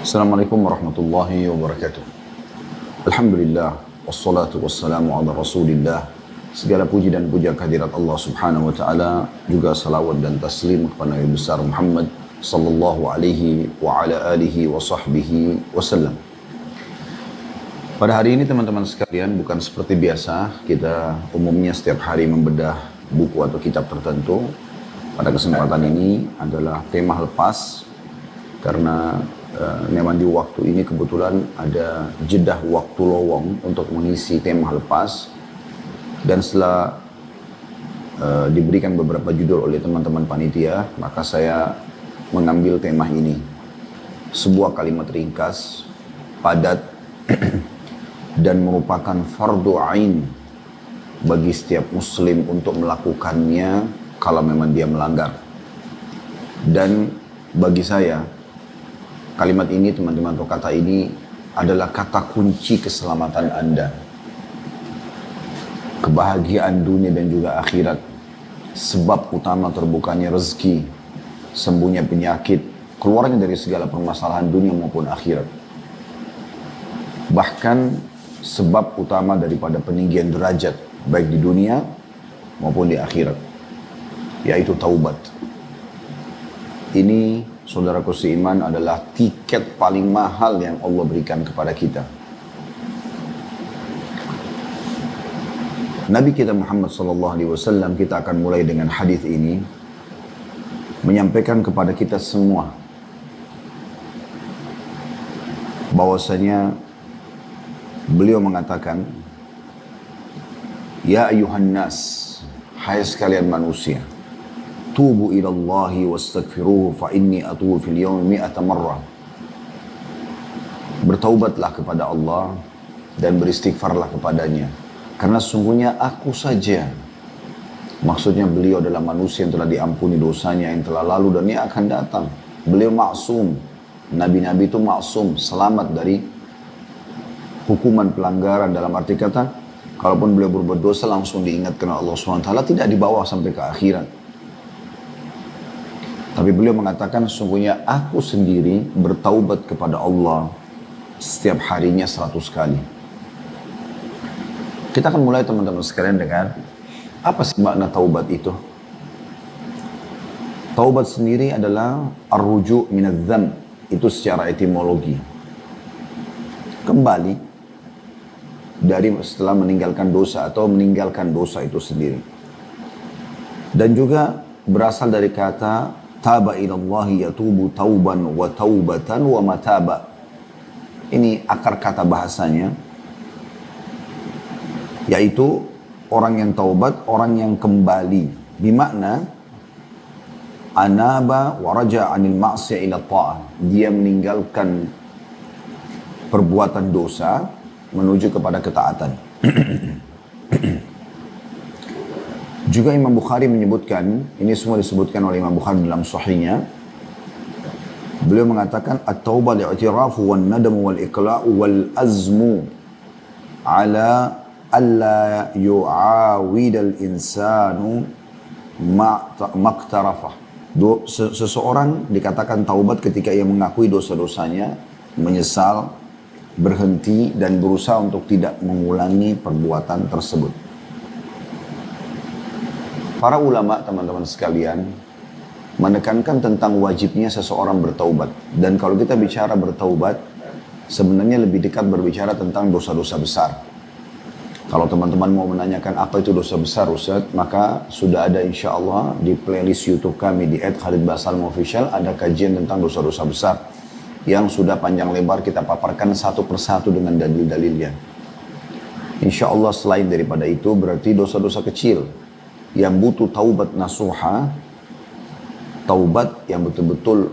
Assalamualaikum warahmatullahi wabarakatuh. Alhamdulillah, wassalatu wassalamu ala rasulillah. Segala puji dan puja kehadirat Allah subhanahu wa ta'ala. Juga salawat dan taslim kepada Nabi besar Muhammad sallallahu alaihi wa ala alihi wa sahbihi wasallam. Pada hari ini teman-teman sekalian, bukan seperti biasa kita umumnya setiap hari membedah buku atau kitab tertentu. Pada kesempatan ini adalah tema lepas, karena memang di waktu ini kebetulan ada jedah waktu lowong untuk mengisi tema lepas. Dan setelah diberikan beberapa judul oleh teman-teman panitia, maka saya mengambil tema ini. Sebuah kalimat ringkas, padat, dan merupakan fardu ain bagi setiap muslim untuk melakukannya kalau memang dia melanggar. Dan bagi saya, kalimat ini teman-teman, atau kata ini adalah kata kunci keselamatan Anda. Kebahagiaan dunia dan juga akhirat. Sebab utama terbukanya rezeki, sembuhnya penyakit, keluarnya dari segala permasalahan dunia maupun akhirat. Bahkan sebab utama daripada peninggian derajat, baik di dunia maupun di akhirat, yaitu taubat. Ini, saudaraku seiman, adalah tiket paling mahal yang Allah berikan kepada kita. Nabi kita Muhammad SAW, kita akan mulai dengan hadis ini, menyampaikan kepada kita semua bahwasanya beliau mengatakan, ya ayuhan nas, hai sekalian manusia, tubu ilallahi wastaghfiruhu fa inni atubu fil yawmi mi'ata marrah. Bertaubatlah kepada Allah dan beristighfarlah kepadanya, karena sungguhnya aku saja, maksudnya beliau adalah manusia yang telah diampuni dosanya yang telah lalu dan yang akan datang. Beliau maksum. Nabi-nabi itu maksum, selamat dari hukuman pelanggaran. Dalam arti kata, kalaupun beliau berbuat dosa langsung diingatkan Allah SWT, tidak dibawa sampai ke akhirat. Tapi beliau mengatakan, sungguhnya aku sendiri bertaubat kepada Allah setiap harinya 100 kali. Kita akan mulai teman-teman sekalian dengan apa sih makna taubat itu? Taubat sendiri adalah ar-ruju' minadz-dzamb, itu secara etimologi. Kembali dari setelah meninggalkan dosa atau meninggalkan dosa itu sendiri. Dan juga berasal dari kata taba ilallahi yatubu tauban wa taubatan wa mataba. Ini akar kata bahasanya, yaitu orang yang taubat, orang yang kembali. Bimakna anaba wa raja anil ma'siyah ila ta'ah. Dia meninggalkan perbuatan dosa menuju kepada ketaatan. Juga Imam Bukhari menyebutkan, ini semua disebutkan oleh Imam Bukhari dalam sahihnya. Beliau mengatakan at-taubah li'tirafu wan nadamu wal iqla'u wal azmu ala alla yu'awidal insanu maqtarafah. Seseorang dikatakan taubat ketika ia mengakui dosa-dosanya, menyesal, berhenti, dan berusaha untuk tidak mengulangi perbuatan tersebut. Para ulama, teman-teman sekalian, menekankan tentang wajibnya seseorang bertaubat. Dan kalau kita bicara bertaubat, sebenarnya lebih dekat berbicara tentang dosa-dosa besar. Kalau teman-teman mau menanyakan apa itu dosa besar, Ustaz, maka sudah ada insya Allah di playlist YouTube kami di @khalidbasalim_official, ada kajian tentang dosa-dosa besar yang sudah panjang lebar kita paparkan satu persatu dengan dalil-dalilnya. Insya Allah selain daripada itu, berarti dosa-dosa kecil yang butuh taubat nasuha, taubat yang betul-betul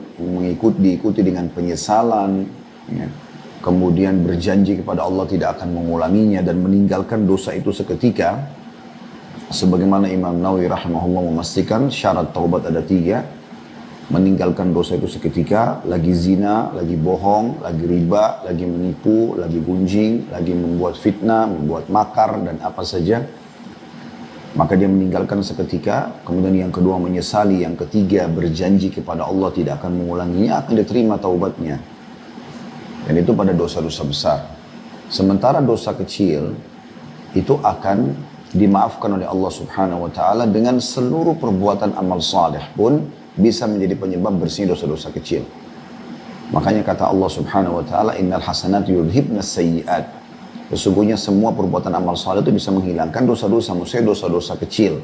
diikuti dengan penyesalan, ya. Kemudian berjanji kepada Allah tidak akan mengulanginya dan meninggalkan dosa itu seketika. Sebagaimana Imam Nawawi rahimahullah memastikan syarat taubat ada 3. Meninggalkan dosa itu seketika, lagi zina, lagi bohong, lagi riba, lagi menipu, lagi gunjing, lagi membuat fitnah, membuat makar dan apa saja. Maka dia meninggalkan seketika. Kemudian yang kedua menyesali, yang ketiga berjanji kepada Allah tidak akan mengulanginya, akan diterima taubatnya. Dan itu pada dosa-dosa besar. Sementara dosa kecil itu akan dimaafkan oleh Allah Subhanahu wa taala dengan seluruh perbuatan amal saleh pun bisa menjadi penyebab bersihnya dosa-dosa kecil. Makanya kata Allah Subhanahu wa taala, innal hasanati yudhibnas sayyi'at. Sesungguhnya semua perbuatan amal saleh itu bisa menghilangkan dosa-dosa, maksudnya dosa-dosa kecil.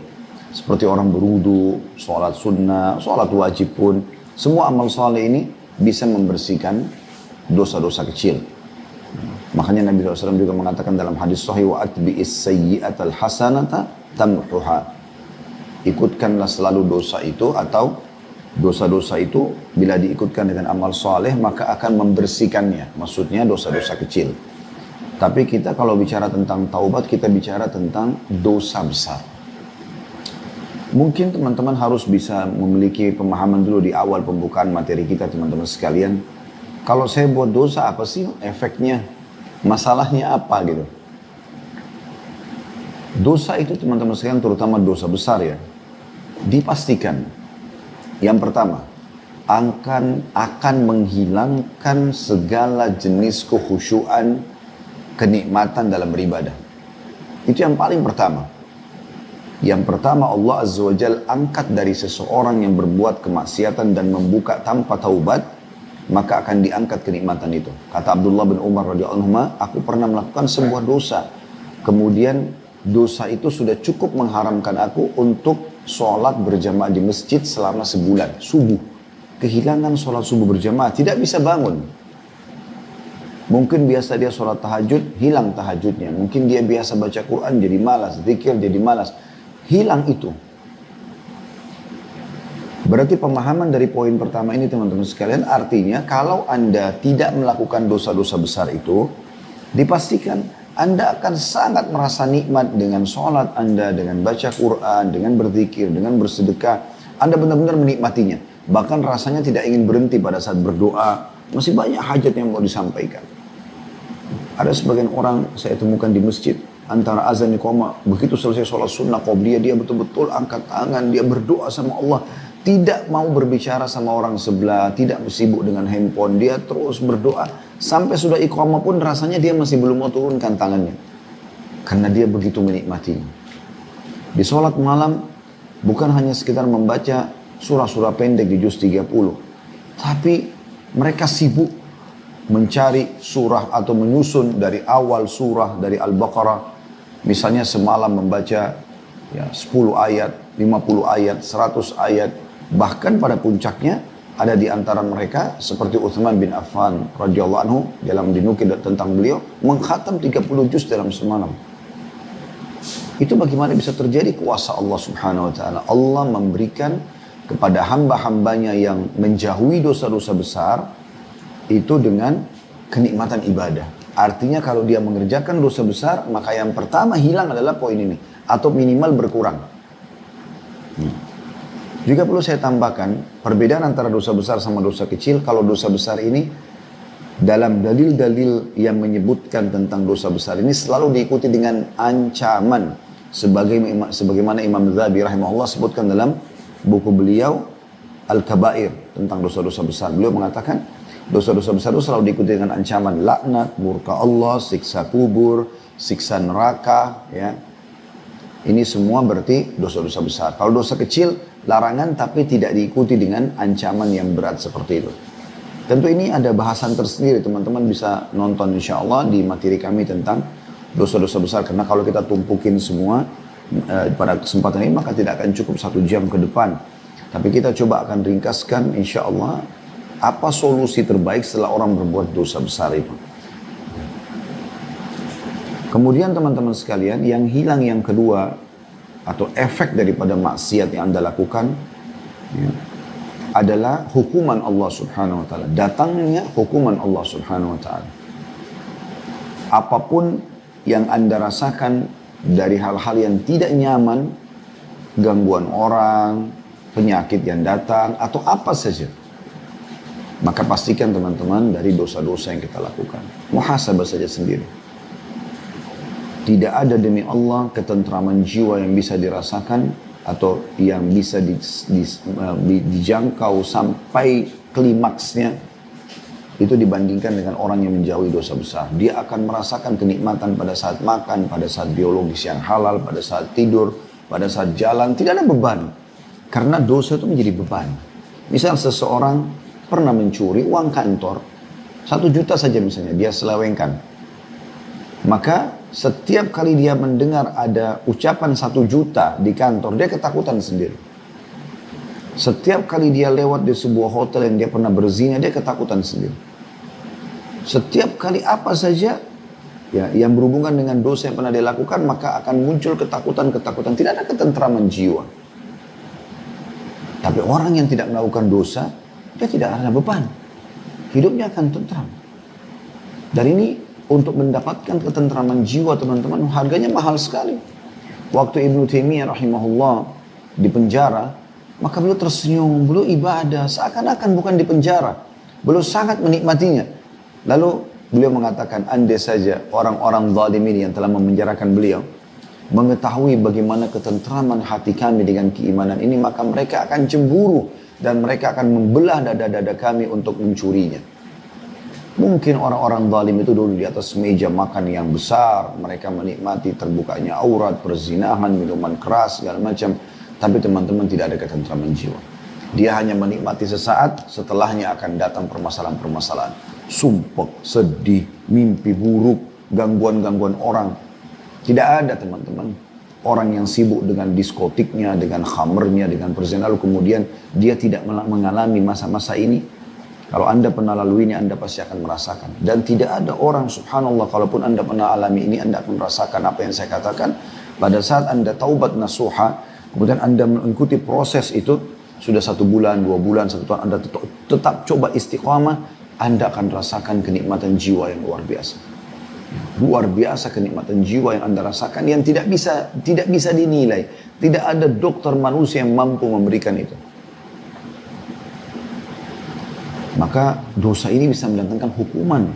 Seperti orang berwudu, sholat sunnah, sholat wajib pun, semua amal saleh ini bisa membersihkan dosa-dosa kecil. Makanya Nabi SAW juga mengatakan dalam hadis sahih, wa atbi'is sayyi'atal hasanata tamhuha. Ikutkanlah selalu dosa itu, atau dosa-dosa itu bila diikutkan dengan amal soleh maka akan membersihkannya. Maksudnya dosa-dosa kecil. Tapi kita kalau bicara tentang taubat, kita bicara tentang dosa besar. Mungkin teman-teman harus bisa memiliki pemahaman dulu di awal pembukaan materi kita, teman-teman sekalian. Kalau saya buat dosa, apa sih efeknya? Masalahnya apa gitu? Dosa itu teman-teman sekalian, terutama dosa besar ya, dipastikan yang pertama akan menghilangkan segala jenis kekhusyuan, kenikmatan dalam beribadah. Itu yang paling pertama. Yang pertama, Allah Azza wa Jalla angkat dari seseorang yang berbuat kemaksiatan dan membuka tanpa taubat, maka akan diangkat kenikmatan itu. Kata Abdullah bin Umar radhiyallahu anhu, aku pernah melakukan sebuah dosa. Kemudian dosa itu sudah cukup mengharamkan aku untuk sholat berjamaah di masjid selama sebulan. Subuh. Kehilangan sholat subuh berjamaah. Tidak bisa bangun. Mungkin biasa dia sholat tahajud, hilang tahajudnya. Mungkin dia biasa baca Quran, jadi malas. Zikir, jadi malas. Hilang itu. Berarti pemahaman dari poin pertama ini teman-teman sekalian, artinya kalau Anda tidak melakukan dosa-dosa besar itu, dipastikan Anda akan sangat merasa nikmat dengan sholat Anda, dengan baca Quran, dengan berzikir, dengan bersedekah. Anda benar-benar menikmatinya. Bahkan rasanya tidak ingin berhenti pada saat berdoa. Masih banyak hajat yang mau disampaikan. Ada sebagian orang saya temukan di masjid, antara azan iqamah, begitu selesai sholat sunnah qobliyah, dia betul-betul angkat tangan, dia berdoa sama Allah. Tidak mau berbicara sama orang sebelah, tidak sibuk dengan handphone, dia terus berdoa. Sampai sudah iqamah pun rasanya dia masih belum mau turunkan tangannya. Karena dia begitu menikmatinya. Di sholat malam, bukan hanya sekitar membaca surah-surah pendek di juz 30. Tapi mereka sibuk mencari surah atau menyusun dari awal surah, dari Al-Baqarah. Misalnya semalam membaca 10 ayat, 50 ayat, 100 ayat. Bahkan pada puncaknya ada di antara mereka seperti Uthman bin Affan radhiyallahu anhu, dalam dinukil tentang beliau mengkhatam 30 juz dalam semalam. Itu bagaimana bisa terjadi? Kuasa Allah Subhanahu wa taala. Allah memberikan kepada hamba-hambanya yang menjauhi dosa-dosa besar itu dengan kenikmatan ibadah. Artinya kalau dia mengerjakan dosa besar, maka yang pertama hilang adalah poin ini, atau minimal berkurang. Juga perlu saya tambahkan, perbedaan antara dosa besar sama dosa kecil. Kalau dosa besar ini, dalam dalil-dalil yang menyebutkan tentang dosa besar ini selalu diikuti dengan ancaman. Sebagaimana Imam Dzahabi rahimahullah sebutkan dalam buku beliau Al-Kabair tentang dosa-dosa besar. Beliau mengatakan, dosa-dosa besar itu selalu diikuti dengan ancaman laknat, murka Allah, siksa kubur, siksa neraka, ya. Ini semua berarti dosa-dosa besar. Kalau dosa kecil, larangan tapi tidak diikuti dengan ancaman yang berat seperti itu. Tentu ini ada bahasan tersendiri, teman-teman bisa nonton insya Allah di materi kami tentang dosa-dosa besar. Karena kalau kita tumpukin semua pada kesempatan ini, maka tidak akan cukup 1 jam ke depan. Tapi kita coba akan ringkaskan insya Allah apa solusi terbaik setelah orang berbuat dosa besar itu. Kemudian teman-teman sekalian, yang hilang yang kedua atau efek daripada maksiat yang Anda lakukan ya, adalah hukuman Allah Subhanahu wa taala. Datangnya hukuman Allah Subhanahu wa taala. Apapun yang Anda rasakan dari hal-hal yang tidak nyaman, gangguan orang, penyakit yang datang atau apa saja, maka pastikan teman-teman dari dosa-dosa yang kita lakukan. Muhasabah saja sendiri. Tidak ada demi Allah ketentraman jiwa yang bisa dirasakan atau yang bisa dijangkau sampai klimaksnya itu dibandingkan dengan orang yang menjauhi dosa besar. Dia akan merasakan kenikmatan pada saat makan, pada saat biologis yang halal, pada saat tidur, pada saat jalan. Tidak ada beban. Karena dosa itu menjadi beban. Misal seseorang pernah mencuri uang kantor, 1 juta saja misalnya, dia selewengkan. Maka setiap kali dia mendengar ada ucapan 1 juta di kantor, dia ketakutan sendiri. Setiap kali dia lewat di sebuah hotel yang dia pernah berzina, dia ketakutan sendiri. Setiap kali apa saja ya, yang berhubungan dengan dosa yang pernah dia lakukan, maka akan muncul ketakutan-ketakutan. Tidak ada ketentraman jiwa. Tapi orang yang tidak melakukan dosa, dia tidak ada beban. Hidupnya akan tentram. Dan ini untuk mendapatkan ketentraman jiwa teman-teman, harganya mahal sekali. Waktu Ibnu Taimiyah rahimahullah di penjara, maka beliau tersenyum, beliau ibadah, seakan-akan bukan di penjara. Beliau sangat menikmatinya. Lalu beliau mengatakan, andai saja orang-orang zalim ini yang telah memenjarakan beliau mengetahui bagaimana ketentraman hati kami dengan keimanan ini, maka mereka akan cemburu dan mereka akan membelah dada-dada kami untuk mencurinya. Mungkin orang-orang zalim itu dulu di atas meja makan yang besar, mereka menikmati terbukanya aurat, perzinahan, minuman keras, segala macam. Tapi teman-teman tidak ada ketentraman jiwa. Dia hanya menikmati sesaat, setelahnya akan datang permasalahan-permasalahan. Sumpah, sedih, mimpi buruk, gangguan-gangguan orang. Tidak ada teman-teman. Orang yang sibuk dengan diskotiknya, dengan khamernya, dengan perzinahan, lalu kemudian dia tidak mengalami masa-masa ini. Kalau Anda pernah lalui ini, Anda pasti akan merasakan. Dan tidak ada orang, subhanallah, kalaupun Anda pernah alami ini, Anda akan merasakan apa yang saya katakan. Pada saat Anda taubat nasuha, kemudian Anda mengikuti proses itu, sudah 1 bulan, 2 bulan, 1 tahun, Anda tetap coba istiqamah, Anda akan rasakan kenikmatan jiwa yang luar biasa. Luar biasa kenikmatan jiwa yang Anda rasakan yang tidak bisa dinilai. Tidak ada dokter manusia yang mampu memberikan itu. Maka dosa ini bisa mendatangkan hukuman.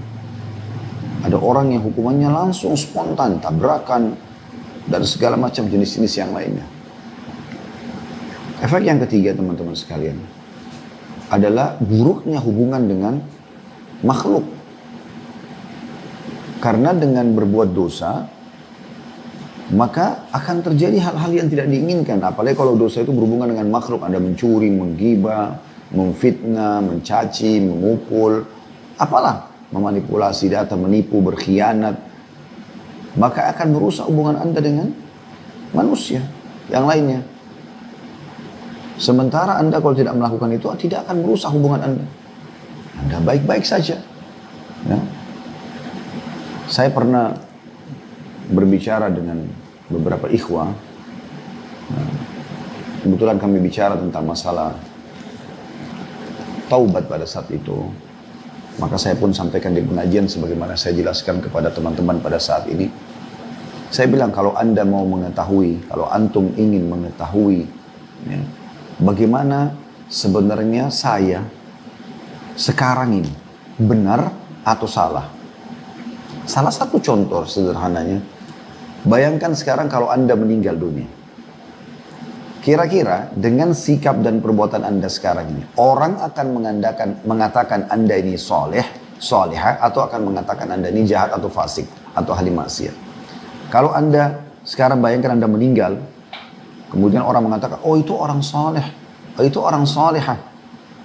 Ada orang yang hukumannya langsung spontan, tabrakan, dan segala macam jenis-jenis yang lainnya. Efek yang ketiga teman-teman sekalian adalah buruknya hubungan dengan makhluk. Karena dengan berbuat dosa, maka akan terjadi hal-hal yang tidak diinginkan. Apalagi kalau dosa itu berhubungan dengan makhluk. Anda mencuri, menggibah, memfitnah, mencaci, memukul, apalah, memanipulasi data, menipu, berkhianat. Maka akan merusak hubungan Anda dengan manusia yang lainnya. Sementara Anda kalau tidak melakukan itu, tidak akan merusak hubungan Anda. Anda baik-baik saja. Ya. Saya pernah berbicara dengan beberapa ikhwah. Kebetulan kami bicara tentang masalah taubat pada saat itu. Maka saya pun sampaikan di pengajian sebagaimana saya jelaskan kepada teman-teman pada saat ini. Saya bilang kalau Anda mau mengetahui, kalau antum ingin mengetahui ya, bagaimana sebenarnya saya sekarang ini benar atau salah. Salah satu contoh sederhananya, bayangkan sekarang kalau Anda meninggal dunia. Kira-kira dengan sikap dan perbuatan Anda sekarang ini, orang akan mengatakan Anda ini soleh, solehah, atau akan mengatakan Anda ini jahat atau fasik, atau ahli maksiat. Kalau Anda sekarang bayangkan Anda meninggal, kemudian orang mengatakan, oh itu orang soleh, oh itu orang solehah.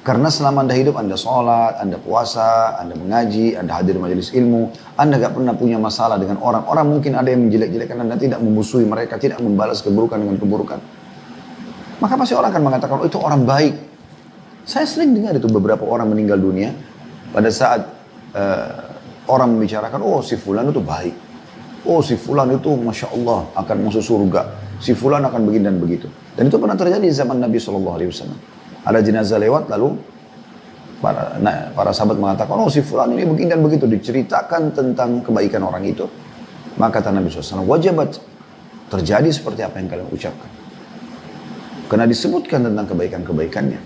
Karena selama Anda hidup, Anda sholat, Anda puasa, Anda mengaji, Anda hadir majelis ilmu, Anda gak pernah punya masalah dengan orang. Orang mungkin ada yang menjelek-jelekkan Anda, tidak memusuhi mereka, tidak membalas keburukan dengan keburukan. Maka pasti orang akan mengatakan, oh itu orang baik. Saya sering dengar itu beberapa orang meninggal dunia, pada saat orang membicarakan, oh si fulan itu baik. Oh si fulan itu Masya Allah akan masuk surga. Si fulan akan begini dan begitu. Dan itu pernah terjadi di zaman Nabi SAW. Ada jenazah lewat lalu para sahabat mengatakan, oh si fulan ini begini dan begitu. Diceritakan tentang kebaikan orang itu. Maka kata Nabi SAW, wajabat terjadi seperti apa yang kalian ucapkan. Karena disebutkan tentang kebaikan-kebaikannya.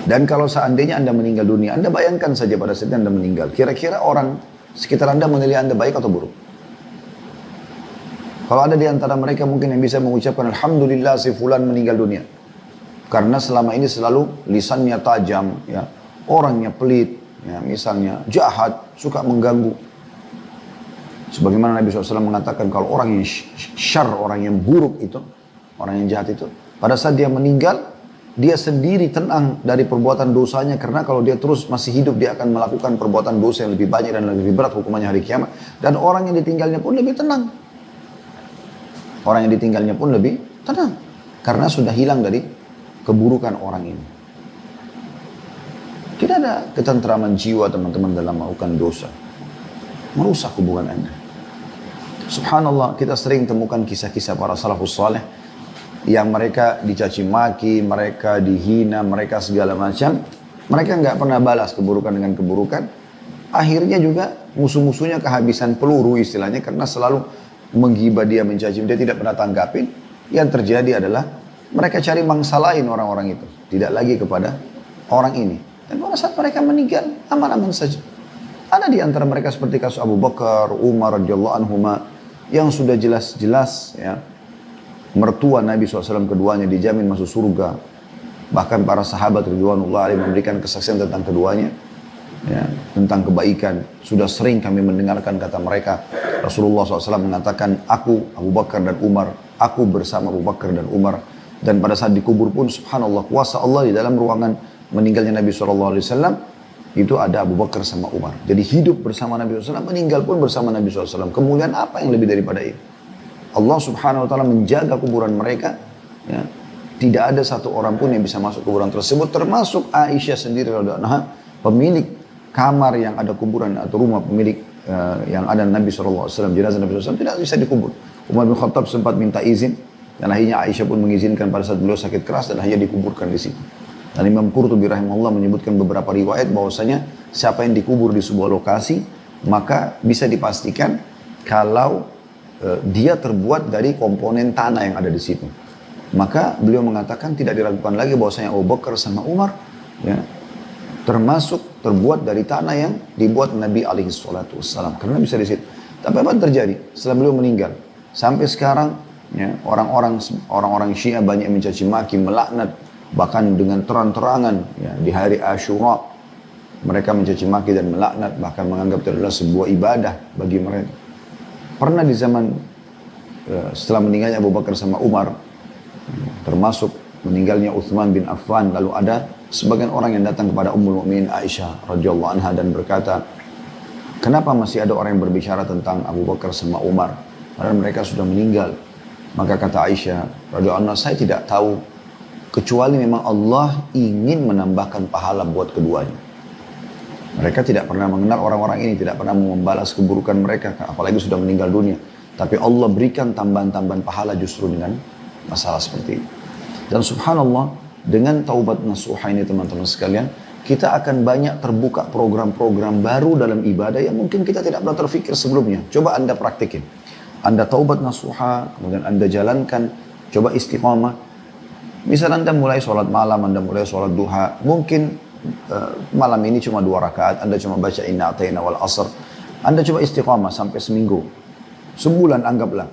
Dan kalau seandainya Anda meninggal dunia, Anda bayangkan saja pada saat Anda meninggal. Kira-kira orang sekitar Anda menilai Anda baik atau buruk? Kalau ada di antara mereka mungkin yang bisa mengucapkan Alhamdulillah si fulan meninggal dunia. Karena selama ini selalu lisannya tajam, ya, orangnya pelit, ya, misalnya jahat, suka mengganggu. Sebagaimana Nabi SAW mengatakan kalau orang yang syar, orang yang buruk itu, orang yang jahat itu, pada saat dia meninggal, dia sendiri tenang dari perbuatan dosanya, karena kalau dia terus masih hidup, dia akan melakukan perbuatan dosa yang lebih banyak dan lebih berat hukumannya hari kiamat. Dan orang yang ditinggalnya pun lebih tenang. Orang yang ditinggalnya pun lebih tenang. Karena sudah hilang dari keburukan orang ini. Tidak ada ketentraman jiwa teman-teman dalam melakukan dosa. Merusak hubungan Anda. Subhanallah, kita sering temukan kisah-kisah para salafus saleh yang mereka dicaci maki, mereka dihina, mereka segala macam. Mereka nggak pernah balas keburukan dengan keburukan. Akhirnya juga musuh-musuhnya kehabisan peluru istilahnya, karena selalu menggibah dia, mencaci dia, tidak pernah tanggapin. Yang terjadi adalah mereka cari mangsa lain orang-orang itu, tidak lagi kepada orang ini. Dan pada saat mereka meninggal, aman-aman saja. Ada di antara mereka seperti kasus Abu Bakar, Umar radhiyallahu anhuma, yang sudah jelas-jelas ya, mertua Nabi SAW keduanya dijamin masuk surga. Bahkan para sahabat ridwanullah alaihim memberikan kesaksian tentang keduanya, ya, tentang kebaikan. Sudah sering kami mendengarkan kata mereka. Rasulullah SAW mengatakan, aku Abu Bakar dan Umar, aku bersama Abu Bakar dan Umar. Dan pada saat dikubur pun subhanallah, kuasa Allah di dalam ruangan meninggalnya Nabi SAW itu ada Abu Bakar sama Umar. Jadi hidup bersama Nabi SAW, meninggal pun bersama Nabi SAW. Kemuliaan apa yang lebih daripada itu? Allah Subhanahu wa taala menjaga kuburan mereka, ya. Tidak ada satu orang pun yang bisa masuk kuburan tersebut, termasuk Aisyah sendiri radhiyallahu anha, pemilik kamar yang ada kuburan atau rumah pemilik yang ada Nabi SAW, jenazah Nabi SAW tidak bisa dikubur. Umar bin Khattab sempat minta izin, dan akhirnya Aisyah pun mengizinkan pada saat beliau sakit keras, dan akhirnya dikuburkan di situ. Dan Imam Qurtubi rahimahullah menyebutkan beberapa riwayat bahwasanya siapa yang dikubur di sebuah lokasi, maka bisa dipastikan kalau dia terbuat dari komponen tanah yang ada di situ. Maka beliau mengatakan tidak diragukan lagi bahwasanya Abu Bakar sama Umar, ya, termasuk terbuat dari tanah yang dibuat Nabi SAW. Karena bisa di situ. Tapi apa yang terjadi setelah beliau meninggal? Sampai sekarang, ya, orang-orang Syiah banyak mencaci maki, melaknat, bahkan dengan terang-terangan, ya, di hari Asyura mereka mencaci maki dan melaknat, bahkan menganggap itu adalah sebuah ibadah bagi mereka. Pernah di zaman setelah meninggalnya Abu Bakar sama Umar, termasuk meninggalnya Uthman bin Affan, lalu ada sebagian orang yang datang kepada Ummul Mukminin Aisyah radhiyallahu anha dan berkata, kenapa masih ada orang yang berbicara tentang Abu Bakar sama Umar, padahal mereka sudah meninggal? Maka kata Aisyah radhiyallahu anha, saya tidak tahu, kecuali memang Allah ingin menambahkan pahala buat keduanya. Mereka tidak pernah mengenal orang-orang ini, tidak pernah membalas keburukan mereka, apalagi sudah meninggal dunia. Tapi Allah berikan tambahan-tambahan pahala justru dengan masalah seperti itu. Dan subhanallah, dengan taubat nasuha ini teman-teman sekalian, kita akan banyak terbuka program-program baru dalam ibadah yang mungkin kita tidak pernah terfikir sebelumnya. Coba Anda praktikin. Anda taubat nasuha, kemudian Anda jalankan, coba istiqamah. Misal Anda mulai sholat malam, Anda mulai sholat duha, mungkin malam ini cuma 2 rakaat, Anda cuma baca inna atayna wal asr. Anda coba istiqamah sampai seminggu, sebulan anggaplah.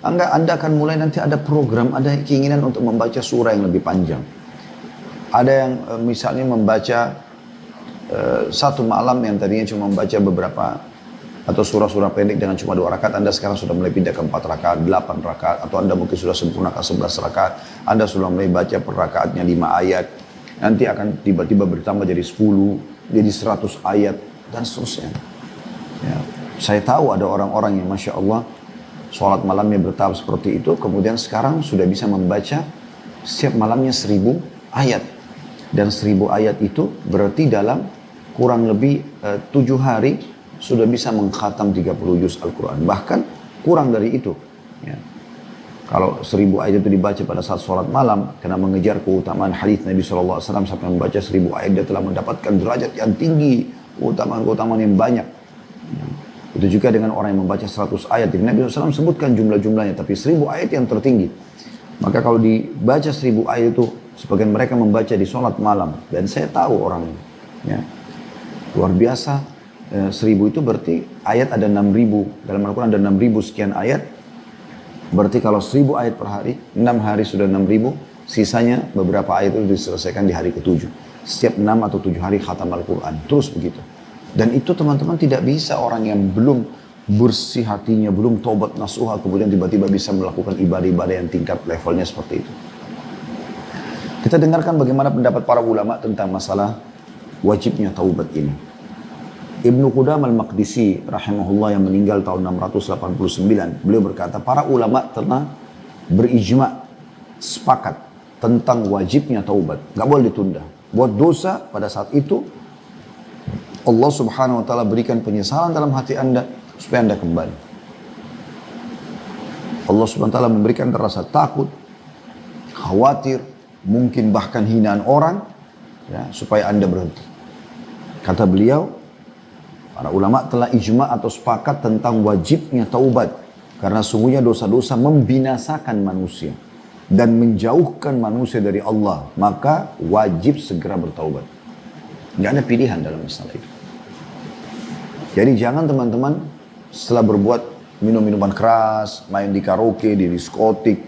Anda akan mulai nanti ada program, ada keinginan untuk membaca surah yang lebih panjang. Ada yang misalnya membaca satu malam yang tadinya cuma membaca beberapa atau surah-surah pendek dengan cuma 2 rakaat, Anda sekarang sudah mulai pindah ke 4 rakaat, 8 rakaat, atau Anda mungkin sudah sempurna ke 11 rakaat, Anda sudah mulai baca per rakaatnya 5 ayat. Nanti akan tiba-tiba bertambah jadi 10, jadi 100 ayat, dan seterusnya. Ya, saya tahu ada orang-orang yang Masya Allah, sholat malamnya bertahap seperti itu, kemudian sekarang sudah bisa membaca setiap malamnya 1000 ayat. Dan 1000 ayat itu berarti dalam kurang lebih 7 hari sudah bisa mengkhatam 30 juz Al-Quran. Bahkan kurang dari itu. Ya. Kalau 1000 ayat itu dibaca pada saat sholat malam, karena mengejar keutamaan hadis Nabi SAW sampai membaca 1000 ayat, dia telah mendapatkan derajat yang tinggi, keutamaan-keutamaan yang banyak. Ya. Itu juga dengan orang yang membaca 100 ayat. Jadi Nabi SAW sebutkan jumlah-jumlahnya, tapi 1000 ayat yang tertinggi. Maka kalau dibaca 1000 ayat itu, sebagian mereka membaca di sholat malam. Dan saya tahu orang ini. Ya. Luar biasa. 1000 itu berarti ayat ada 6000. Dalam Al-Quran ada 6000 sekian ayat. Berarti kalau 1000 ayat per hari, 6 hari sudah 6000, Sisanya beberapa ayat itu diselesaikan di hari ke-7. Setiap 6 atau 7 hari khatam Al-Quran. Terus begitu. Dan itu teman-teman tidak bisa orang yang belum bersih hatinya, belum taubat nasuha, kemudian tiba-tiba bisa melakukan ibadah-ibadah yang tingkat levelnya seperti itu. Kita dengarkan bagaimana pendapat para ulama tentang masalah wajibnya taubat ini. Ibnu Qudamah al-Maqdisi rahimahullah yang meninggal tahun 689, beliau berkata, para ulama telah berijma, sepakat tentang wajibnya taubat. Gak boleh ditunda. Buat dosa pada saat itu, Allah subhanahu wa ta'ala berikan penyesalan dalam hati anda, supaya anda kembali. Allah subhanahu wa ta'ala memberikan rasa takut, khawatir, mungkin bahkan hinaan orang, ya, supaya anda berhenti. Kata beliau, para ulama telah ijma atau sepakat tentang wajibnya taubat. Karena sungguhnya dosa-dosa membinasakan manusia dan menjauhkan manusia dari Allah. Maka wajib segera bertaubat. Nggak ada pilihan dalam masalah itu. Jadi jangan teman-teman setelah berbuat minum-minuman keras, main di karaoke, di diskotik,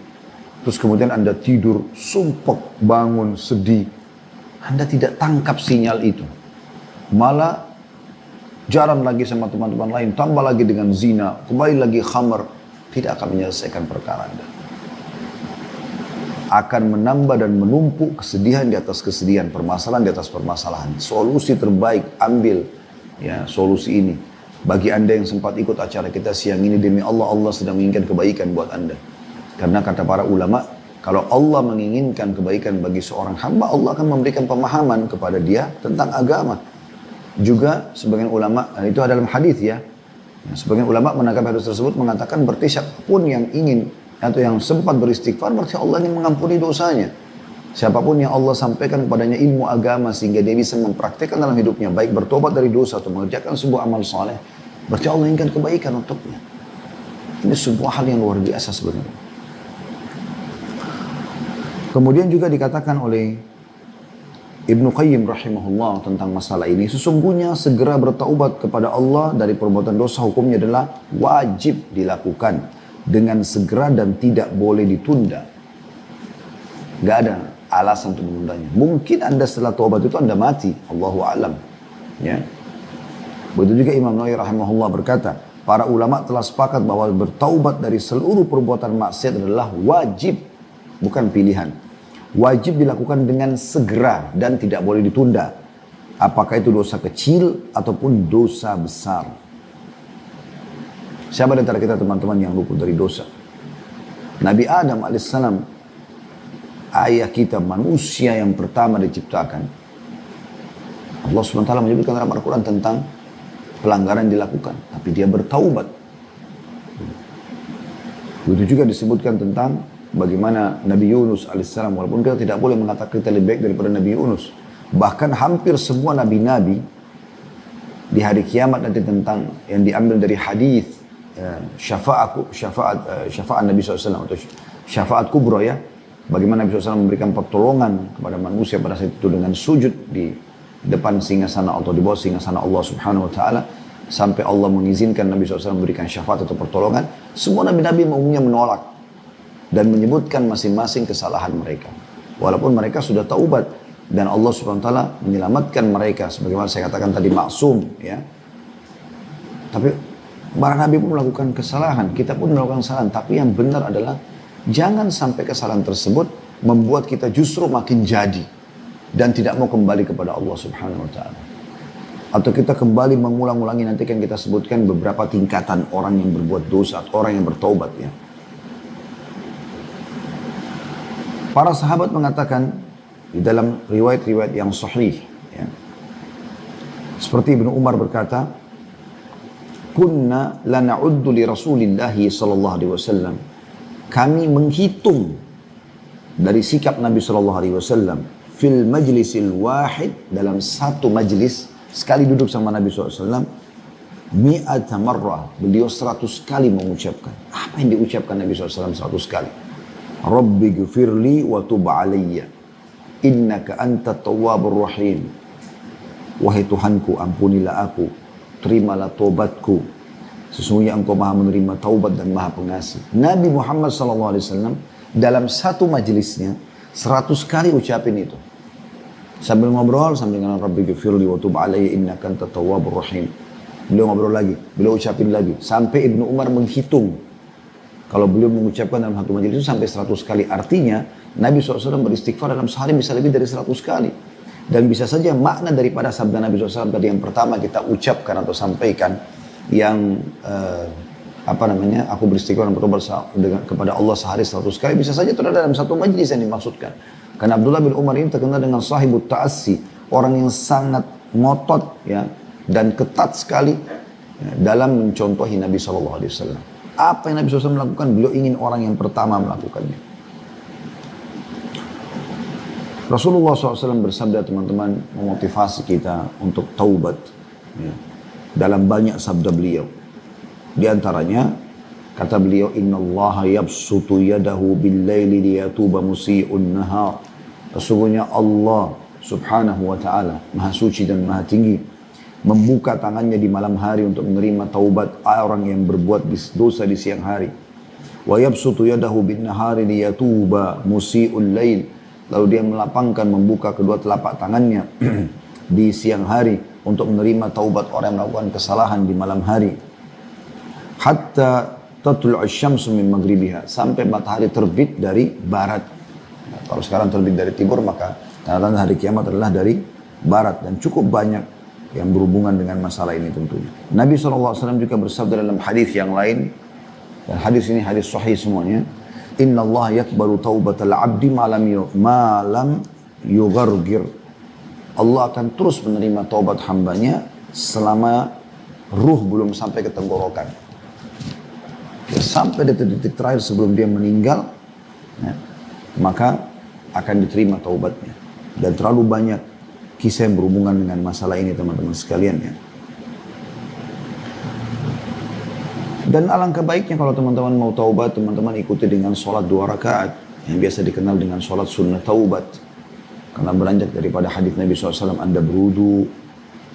terus kemudian anda tidur, sumpek, bangun, sedih. Anda tidak tangkap sinyal itu. Malah jalan lagi sama teman-teman lain, tambah lagi dengan zina, kembali lagi khamar, tidak akan menyelesaikan perkara anda. Akan menambah dan menumpuk kesedihan di atas kesedihan, permasalahan di atas permasalahan. Solusi terbaik, ambil ya solusi ini. Bagi anda yang sempat ikut acara kita siang ini, demi Allah, Allah sedang menginginkan kebaikan buat anda. Karena kata para ulama, kalau Allah menginginkan kebaikan bagi seorang hamba, Allah akan memberikan pemahaman kepada dia tentang agama. Juga sebagian ulama, itu ada dalam hadis ya, sebagian ulama menangkap hadis tersebut mengatakan berarti siapapun yang ingin atau yang sempat beristighfar, berarti Allah ingin mengampuni dosanya. Siapapun yang Allah sampaikan kepadanya ilmu agama sehingga dia bisa mempraktikkan dalam hidupnya, baik bertobat dari dosa atau mengerjakan sebuah amal soleh, berarti Allah inginkan kebaikan untuknya. Ini sebuah hal yang luar biasa sebenarnya. Kemudian juga dikatakan oleh Ibnu Qayyim rahimahullah tentang masalah ini, sesungguhnya segera bertaubat kepada Allah dari perbuatan dosa hukumnya adalah wajib dilakukan dengan segera dan tidak boleh ditunda. Gak ada alasan untuk menundanya. Mungkin anda setelah taubat itu anda mati, Allahu a'lam. Ya. Begitu juga Imam Nawawi rahimahullah berkata, para ulama telah sepakat bahwa bertaubat dari seluruh perbuatan maksiat adalah wajib, bukan pilihan. Wajib dilakukan dengan segera dan tidak boleh ditunda. Apakah itu dosa kecil ataupun dosa besar. Siapa di antara kita teman-teman yang luput dari dosa? Nabi Adam alaihissalam, ayah kita, manusia yang pertama diciptakan. Allah SWT menyebutkan dalam Al-Quran tentang pelanggaran yang dilakukan. Tapi dia bertaubat. Begitu juga disebutkan tentang bagaimana Nabi Yunus alaihissalam, walaupun kita tidak boleh mengatakan kita lebih baik daripada Nabi Yunus. Bahkan hampir semua nabi-nabi di hari kiamat nanti tentang yang diambil dari hadis syafaat Nabi SAW atau syafaat kubra ya. Bagaimana Nabi SAW memberikan pertolongan kepada manusia pada saat itu dengan sujud di depan singgasana atau di bawah singgasana Allah Subhanahu Wa Taala sampai Allah mengizinkan Nabi SAW memberikan syafaat atau pertolongan. Semua nabi-nabi umumnya menolak dan menyebutkan masing-masing kesalahan mereka. Walaupun mereka sudah taubat dan Allah Subhanahu Wa Taala menyelamatkan mereka, sebagaimana saya katakan tadi maksum, ya. Tapi para nabi pun melakukan kesalahan, kita pun melakukan kesalahan. Tapi yang benar adalah jangan sampai kesalahan tersebut membuat kita justru makin jadi dan tidak mau kembali kepada Allah Subhanahu Wa Taala. Atau kita kembali mengulang-ulangi, nanti kan kita sebutkan beberapa tingkatan orang yang berbuat dosa atau orang yang bertaubat ya. Para sahabat mengatakan di dalam riwayat-riwayat yang sahih ya. Seperti Ibnu Umar berkata, "Kunna la na'uddu li Rasulillah sallallahu alaihi wasallam." Kami menghitung dari sikap Nabi sallallahu alaihi wasallam fil majlisil wahid, dalam satu majlis sekali duduk sama Nabi SAW, mi'ata marrah, beliau 100 kali mengucapkan. Apa yang diucapkan Nabi SAW 100 kali? Rabbi gfirli wa tub alayya, innaka anta tawwabur rahim. Wahai Tuhanku, ampunilah aku, terimalah taubatku, sesungguhnya engkau maha menerima taubat dan maha pengasih. Nabi Muhammad SAW dalam satu majlisnya 100 kali ucapin itu. Sambil ngobrol, sambil dengan Rabbi ghfirli wa tub alayya innaka antat tawwabur rahim. Beliau ngobrol lagi, beliau ucapin lagi. Sampai Ibnu Umar menghitung. Kalau beliau mengucapkan dalam satu majelis itu sampai 100 kali. Artinya, Nabi SAW beristighfar dalam sehari bisa lebih dari 100 kali. Dan bisa saja makna daripada sabda Nabi SAW tadi yang pertama kita ucapkan atau sampaikan. Yang, aku beristighfar dan bertobat kepada Allah sehari 100 kali. Bisa saja itu ada dalam satu majelis yang dimaksudkan. Karena Abdullah bin Umar ini terkenal dengan sahibut ta'assi. Orang yang sangat ngotot ya, dan ketat sekali ya, dalam mencontohi Nabi SAW. Apa yang Nabi SAW melakukan? Beliau ingin orang yang pertama melakukannya. Rasulullah SAW bersabda teman-teman memotivasi kita untuk taubat. Ya, dalam banyak sabda beliau. Di antaranya kata beliau, Inna Allah yabsutu yadahu bil-layli liyatuba musi'un nahar. Sesungguhnya Allah subhanahu wa ta'ala, maha suci dan maha tinggi, membuka tangannya di malam hari untuk menerima taubat orang yang berbuat dosa di siang hari. Wa yabsutu yadahu bin-nahari liyatuba musi'ul lail. Lalu dia melapangkan, membuka kedua telapak tangannya di siang hari untuk menerima taubat orang yang melakukan kesalahan di malam hari. Hatta tatlu'u asy-syamsu min maghribiha, sampai matahari terbit dari barat. Nah, kalau sekarang terbit dari timur, maka tanda-tanda hari kiamat adalah dari barat. Dan cukup banyak yang berhubungan dengan masalah ini tentunya. Nabi SAW juga bersabda dalam hadis yang lain, dan hadis ini hadis sahih semuanya, Inna Allah yakbalu taubatal abdi malam yughargir. Allah akan terus menerima taubat hambanya selama ruh belum sampai ke tenggorokan. Sampai detik-detik terakhir sebelum dia meninggal, ya, maka akan diterima taubatnya. Dan terlalu banyak kisah yang berhubungan dengan masalah ini teman-teman sekalian ya. Dan alangkah baiknya kalau teman-teman mau taubat, teman-teman ikuti dengan sholat 2 rakaat yang biasa dikenal dengan sholat sunnah taubat. Karena beranjak daripada hadis Nabi SAW, Anda berudu,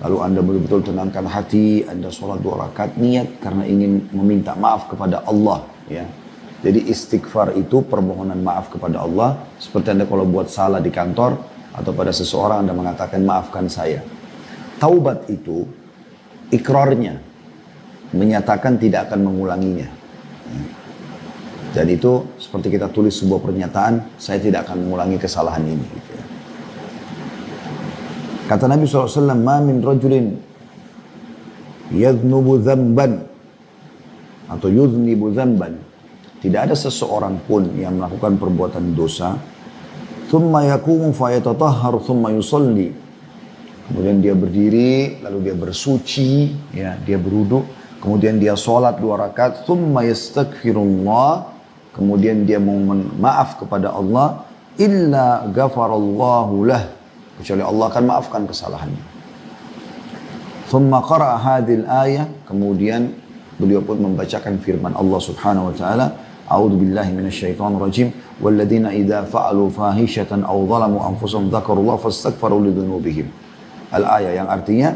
lalu Anda betul-betul tenangkan hati, Anda sholat 2 rakaat niat karena ingin meminta maaf kepada Allah ya. Jadi istighfar itu permohonan maaf kepada Allah. Seperti Anda kalau buat salah di kantor atau pada seseorang Anda mengatakan maafkan saya. Taubat itu ikrarnya, menyatakan tidak akan mengulanginya. Dan itu seperti kita tulis sebuah pernyataan, saya tidak akan mengulangi kesalahan ini. Kata Nabi SAW, Ma min rajulin yadhnubu dhanban atau yudhnibu dhanban. Tidak ada seseorang pun yang melakukan perbuatan dosa. Thumma yakumu fayatatahhar thumma yusalli. Kemudian dia berdiri, lalu dia bersuci, ya, dia berwudu. Kemudian dia sholat 2 rakaat. Thumma yastaghfirullah. Kemudian dia mohon maaf kepada Allah. Illa ghafarallahu lah. Kecuali Allah akan maafkan kesalahannya. Thumma qara'a hadhil ayah. Kemudian beliau pun membacakan firman Allah subhanahu wa ta'ala. A'udzu billahi minasyaitonir rajim. Walladzina idza fa'alu fahishatan aw zalamu anfusahum dzakarullaha fastaghfaru lidzunubihim. Al-ayah yang artinya,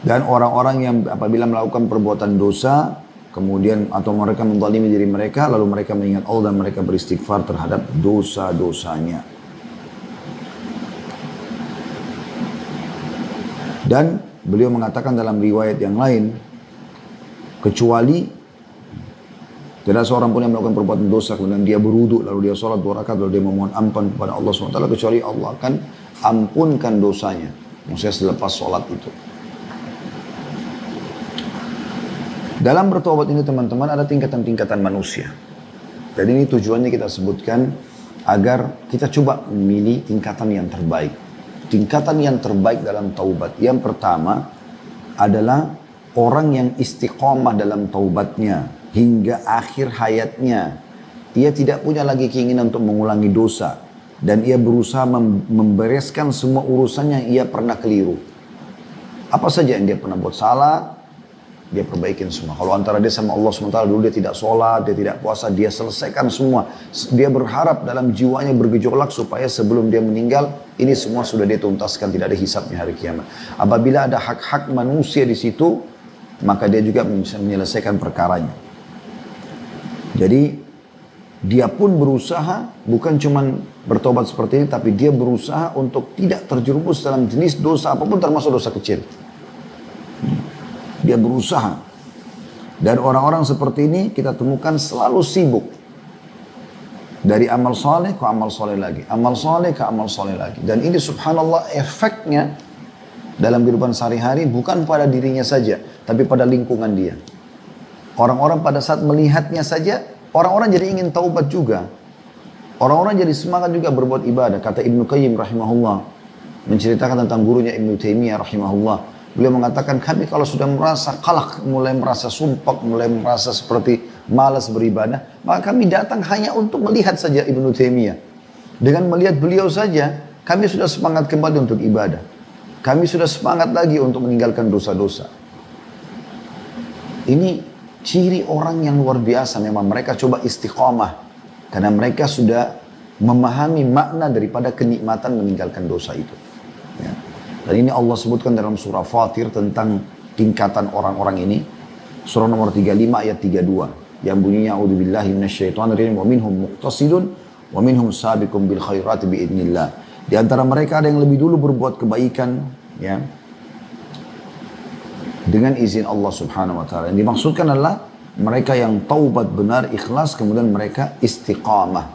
dan orang-orang yang apabila melakukan perbuatan dosa kemudian atau mereka menzalimi diri mereka lalu mereka mengingat Allah dan mereka beristighfar terhadap dosa-dosanya. Dan beliau mengatakan dalam riwayat yang lain, kecuali tidak ada seorang pun yang melakukan perbuatan dosa, kemudian dia berwudu, lalu dia sholat 2 rakaat, lalu dia memohon ampun kepada Allah SWT, kecuali Allah akan ampunkan dosanya. Maksudnya selepas sholat itu. Dalam bertobat ini teman-teman ada tingkatan-tingkatan manusia. Dan ini tujuannya kita sebutkan agar kita coba memilih tingkatan yang terbaik. Tingkatan yang terbaik dalam taubat. Yang pertama adalah orang yang istiqomah dalam taubatnya hingga akhir hayatnya. Ia tidak punya lagi keinginan untuk mengulangi dosa. Dan ia berusaha membereskan semua urusan yang ia pernah keliru. Apa saja yang dia pernah buat salah, dia perbaikin semua. Kalau antara dia sama Allah SWT dulu dia tidak sholat, dia tidak puasa, dia selesaikan semua. Dia berharap dalam jiwanya bergejolak supaya sebelum dia meninggal, ini semua sudah dia tuntaskan, tidak ada hisabnya hari kiamat. Apabila ada hak-hak manusia di situ, maka dia juga bisa menyelesaikan perkaranya. Jadi dia pun berusaha bukan cuma bertobat seperti ini, tapi dia berusaha untuk tidak terjerumus dalam jenis dosa apapun termasuk dosa kecil. Dia berusaha. Dan orang-orang seperti ini kita temukan selalu sibuk. Dari amal soleh ke amal soleh lagi. Amal soleh ke amal soleh lagi. Dan ini subhanallah efeknya dalam kehidupan sehari-hari bukan pada dirinya saja, tapi pada lingkungan dia. Orang-orang pada saat melihatnya saja, orang-orang jadi ingin taubat juga. Orang-orang jadi semangat juga berbuat ibadah. Kata Ibnu Qayyim rahimahullah, menceritakan tentang gurunya Ibnu Taimiyah rahimahullah. Beliau mengatakan, kami kalau sudah merasa kalah, mulai merasa sumpah, mulai merasa seperti malas beribadah, maka kami datang hanya untuk melihat saja Ibnu Taimiyah. Dengan melihat beliau saja, kami sudah semangat kembali untuk ibadah. Kami sudah semangat lagi untuk meninggalkan dosa-dosa. Ini ciri orang yang luar biasa. Memang mereka coba istiqamah. Karena mereka sudah memahami makna daripada kenikmatan meninggalkan dosa itu. Ya. Dan ini Allah sebutkan dalam surah Fatir tentang tingkatan orang-orang ini. Surah nomor 35 ayat 32. Yang bunyinya, A'udzubillahi minasyaitonirrajim, wa minhum muqtasidun, wa minhum sabiqum bil khairati biidznillah. Di antara mereka ada yang lebih dulu berbuat kebaikan, ya, dengan izin Allah subhanahu wa ta'ala. Yang dimaksudkan adalah mereka yang taubat benar, ikhlas, kemudian mereka istiqamah.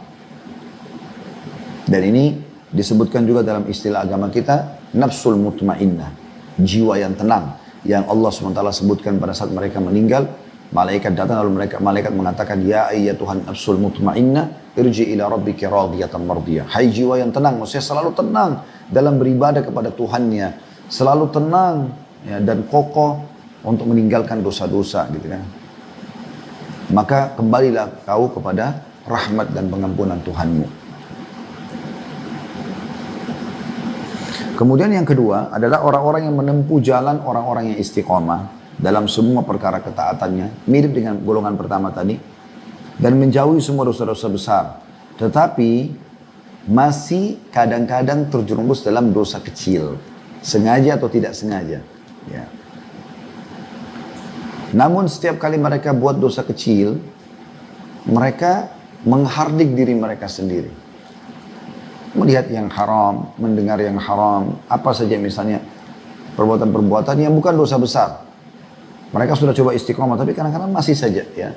Dan ini disebutkan juga dalam istilah agama kita, nafsul mutmainnah, jiwa yang tenang. Yang Allah SWT sebutkan pada saat mereka meninggal, malaikat datang lalu malaikat mengatakan, ya ayyatuhan nafsul mutmainnah, irji ila rabbika radiyatan mardiyah. Hai jiwa yang tenang, maksudnya selalu tenang dalam beribadah kepada Tuhannya, selalu tenang ya, dan kokoh untuk meninggalkan dosa-dosa gitu kan. Maka kembalilah kau kepada rahmat dan pengampunan Tuhanmu. Kemudian yang kedua adalah orang-orang yang menempuh jalan orang-orang yang istiqomah dalam semua perkara ketaatannya, mirip dengan golongan pertama tadi, dan menjauhi semua dosa-dosa besar. Tetapi masih kadang-kadang terjerumus dalam dosa kecil, sengaja atau tidak sengaja. Ya. Namun setiap kali mereka buat dosa kecil, mereka menghardik diri mereka sendiri. Melihat yang haram, mendengar yang haram, apa saja misalnya perbuatan-perbuatan yang bukan dosa besar. Mereka sudah coba istiqomah, tapi kadang-kadang masih saja ya.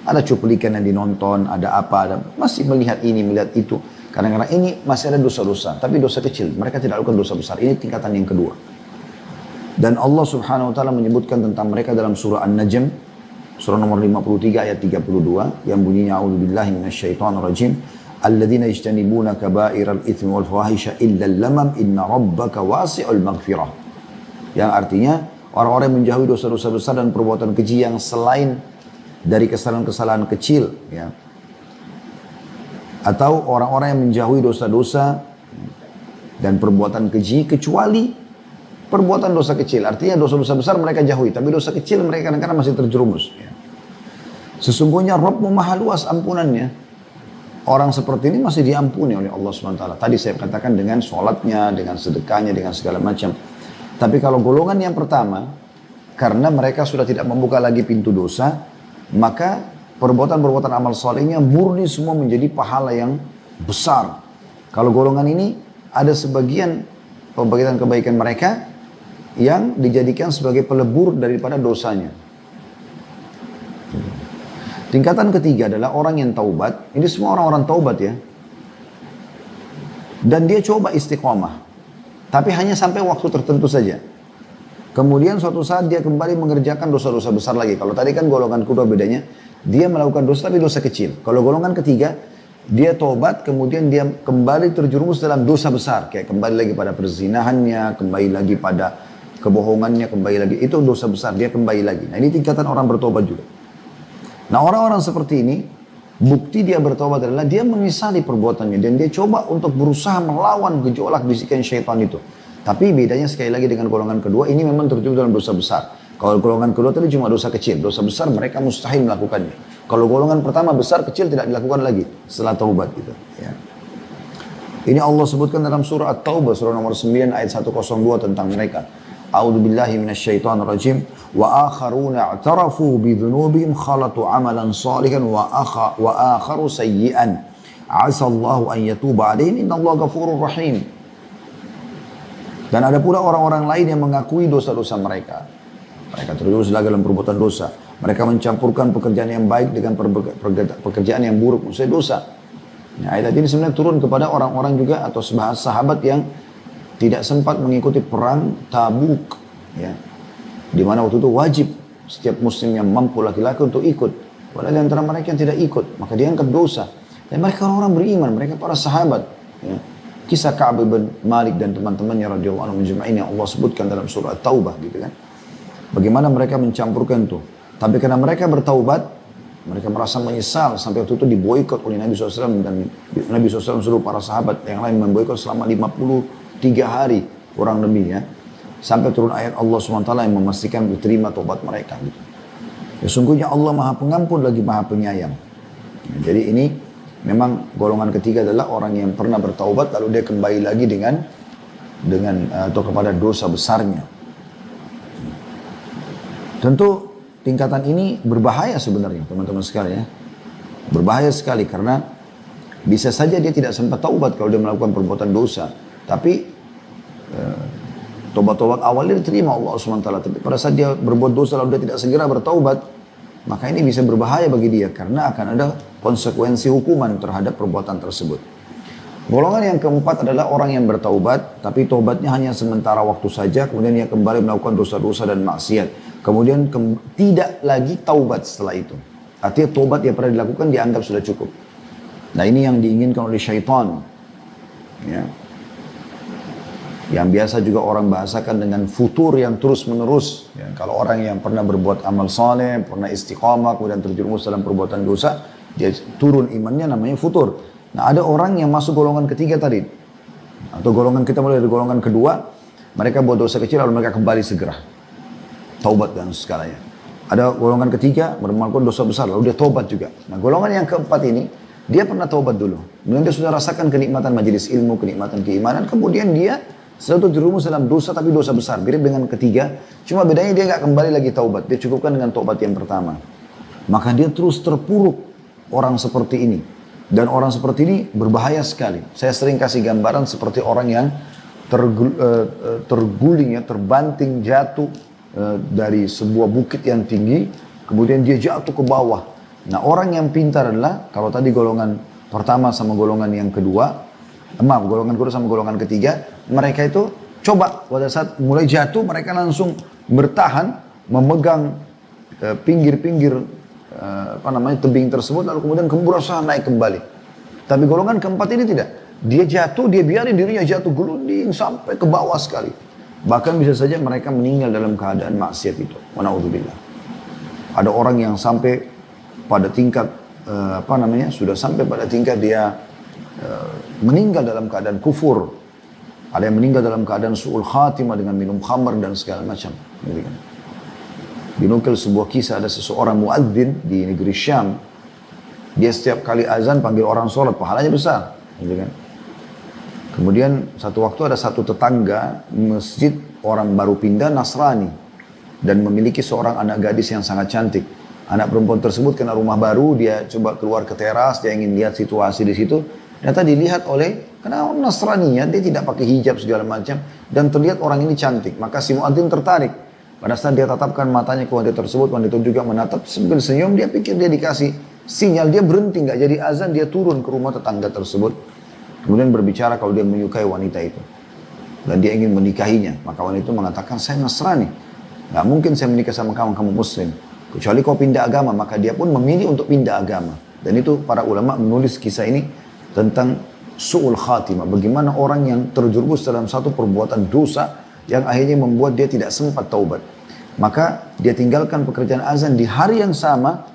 Ada cuplikan yang dinonton, ada apa, masih melihat ini, melihat itu. Kadang-kadang ini masih ada dosa-dosa, tapi dosa kecil. Mereka tidak lakukan dosa besar. Ini tingkatan yang kedua. Dan Allah subhanahu wa ta'ala menyebutkan tentang mereka dalam surah An-Najm, surah nomor 53 ayat 32, yang bunyinya, A'udzubillahi minasyaitonirrajim, alladzina yajtanibuna kaba'iral itsmi wal fawahisha illa al-lamam inna rabbaka wasi'ul maghfirah. Yang artinya orang-orang yang menjauhi dosa-dosa besar dan perbuatan keji yang selain dari kesalahan-kesalahan kecil, ya. Atau orang-orang yang menjauhi dosa-dosa dan perbuatan keji kecuali perbuatan dosa kecil. Artinya dosa-dosa besar mereka jauhi, tapi dosa kecil mereka kadang-kadang masih terjerumus. Ya. Sesungguhnya Rabbmu maha luas ampunannya. Orang seperti ini masih diampuni oleh Allah SWT. Tadi saya katakan dengan sholatnya, dengan sedekahnya, dengan segala macam. Tapi kalau golongan yang pertama, karena mereka sudah tidak membuka lagi pintu dosa, maka perbuatan-perbuatan amal solehnya murni semua menjadi pahala yang besar. Kalau golongan ini ada sebagian kebaikan mereka yang dijadikan sebagai pelebur daripada dosanya. Tingkatan ketiga adalah orang yang taubat. Ini semua orang-orang taubat ya. Dan dia coba istiqomah. Tapi hanya sampai waktu tertentu saja. Kemudian suatu saat dia kembali mengerjakan dosa-dosa besar lagi. Kalau tadi kan golongan kedua bedanya, dia melakukan dosa tapi dosa kecil. Kalau golongan ketiga, dia taubat kemudian dia kembali terjerumus dalam dosa besar. Kayak kembali lagi pada perzinahannya, kembali lagi pada kebohongannya, kembali lagi. Itu dosa besar, dia kembali lagi. Nah ini tingkatan orang bertobat juga. Nah orang-orang seperti ini, bukti dia bertobat adalah dia menyesali perbuatannya. Dan dia coba untuk berusaha melawan gejolak bisikan syaitan itu. Tapi bedanya sekali lagi dengan golongan kedua, ini memang terjun dalam dosa besar. Kalau golongan kedua tadi cuma dosa kecil. Dosa besar mereka mustahil melakukannya. Kalau golongan pertama besar, kecil tidak dilakukan lagi setelah taubat gitu. Ya. Ini Allah sebutkan dalam surah At-Taubah, surah nomor 9 ayat 102 tentang mereka. A'udzubillahi minasyaitonirrajim. Wa akharuna i'tarafu bidhunubihim khalatu amalan salihan wa akharu sayyi'an Asallahu an yatuba alaihim innallaha ghafurur rahim. Dan ada pula orang-orang lain yang mengakui dosa-dosa mereka. Mereka terjerumus lagi dalam perbuatan dosa. Mereka mencampurkan pekerjaan yang baik dengan pekerjaan yang buruk, maksudnya dosa. Nah, ayat ini sebenarnya turun kepada orang-orang juga atau sahabat yang tidak sempat mengikuti perang Tabuk, ya. Di mana waktu itu wajib setiap muslim yang mampu laki-laki untuk ikut. Padahal di antara mereka yang tidak ikut, maka dianggap dosa. Dan mereka orang-orang beriman, mereka para sahabat. Ya. Kisah Ka'ab bin Malik dan teman-temannya radhiyallahu anhum ajma'in yang Allah sebutkan dalam surah At-Taubah, gitu kan. Bagaimana mereka mencampurkan itu. Tapi karena mereka bertaubat, mereka merasa menyesal sampai waktu itu diboikot oleh Nabi SAW dan Nabi SAW suruh para sahabat yang lain memboikot selama 53 hari kurang lebih, ya. Sampai turun ayat Allah SWT yang memastikan diterima taubat mereka, gitu. Ya, sungguhnya Allah Maha Pengampun lagi Maha Penyayang. Ya, jadi ini memang golongan ketiga adalah orang yang pernah bertaubat lalu dia kembali lagi dengan atau kepada dosa besarnya. Tentu tingkatan ini berbahaya sebenarnya teman-teman sekalian, ya. Berbahaya sekali karena bisa saja dia tidak sempat taubat kalau dia melakukan perbuatan dosa. Tapi tobat-tobat awalnya diterima Allah SWT. Tapi pada saat dia berbuat dosa lalu dia tidak segera bertaubat, maka ini bisa berbahaya bagi dia karena akan ada konsekuensi hukuman terhadap perbuatan tersebut. Golongan yang keempat adalah orang yang bertaubat, tapi taubatnya hanya sementara waktu saja, kemudian dia kembali melakukan dosa-dosa dan maksiat. Kemudian tidak lagi taubat setelah itu. Artinya taubat yang pernah dilakukan dianggap sudah cukup. Nah, ini yang diinginkan oleh syaitan. Ya. Yang biasa juga orang bahasakan dengan futur yang terus-menerus. Ya, kalau orang yang pernah berbuat amal saleh, pernah istiqamah, kemudian terjerumus dalam perbuatan dosa, dia turun imannya, namanya futur. Nah, ada orang yang masuk golongan ketiga tadi. Atau golongan kita mulai dari golongan kedua, mereka buat dosa kecil lalu mereka kembali segera. Taubat dan segalanya. Ada golongan ketiga, melakukan dosa besar, lalu dia taubat juga. Nah, golongan yang keempat ini, dia pernah taubat dulu. Kemudian dia sudah rasakan kenikmatan majelis ilmu, kenikmatan keimanan, kemudian dia selalu terjerumus dalam dosa, tapi dosa besar. Mirip dengan ketiga, cuma bedanya dia nggak kembali lagi taubat. Dia cukupkan dengan taubat yang pertama. Maka dia terus terpuruk orang seperti ini. Dan orang seperti ini berbahaya sekali. Saya sering kasih gambaran seperti orang yang terguling, ya, terbanting, jatuh dari sebuah bukit yang tinggi, kemudian dia jatuh ke bawah. Nah, orang yang pintar adalah, kalau tadi golongan pertama sama golongan yang kedua, golongan kedua sama golongan ketiga, mereka itu coba pada saat mulai jatuh, mereka langsung bertahan, memegang pinggir-pinggir tebing tersebut, lalu kemudian berusaha naik kembali. Tapi golongan keempat ini tidak. Dia jatuh, dia biarin dirinya jatuh gelunding sampai ke bawah sekali. Bahkan bisa saja mereka meninggal dalam keadaan maksiat itu. Wa na'udzubillah. Ada orang yang sampai pada tingkat sudah sampai pada tingkat dia meninggal dalam keadaan kufur. Ada yang meninggal dalam keadaan su'ul khatimah dengan minum khamar dan segala macam. Dinukil sebuah kisah, ada seseorang muadzin di negeri Syam. Dia setiap kali azan panggil orang sholat, pahalanya besar. Kemudian satu waktu ada satu tetangga masjid, orang baru pindah, Nasrani, dan memiliki seorang anak gadis yang sangat cantik. Anak perempuan tersebut kena rumah baru, dia coba keluar ke teras, dia ingin lihat situasi di situ. Ternyata dilihat oleh, karena orang Nasraninya, dia tidak pakai hijab segala macam, dan terlihat orang ini cantik. Maka si muadzin tertarik. Pada saat dia tatapkan matanya ke wanita tersebut, wanita juga menatap sambil senyum, dia pikir dia dikasih sinyal, dia berhenti, nggak jadi azan, dia turun ke rumah tetangga tersebut. Kemudian berbicara kalau dia menyukai wanita itu. Dan dia ingin menikahinya. Maka wanita itu mengatakan, saya Nasrani. Nggak mungkin saya menikah sama kamu, kamu Muslim. Kecuali kau pindah agama. Maka dia pun memilih untuk pindah agama. Dan itu para ulama menulis kisah ini tentang su'ul khatimah. Bagaimana orang yang terjerumus dalam satu perbuatan dosa yang akhirnya membuat dia tidak sempat taubat. Maka dia tinggalkan pekerjaan azan di hari yang sama.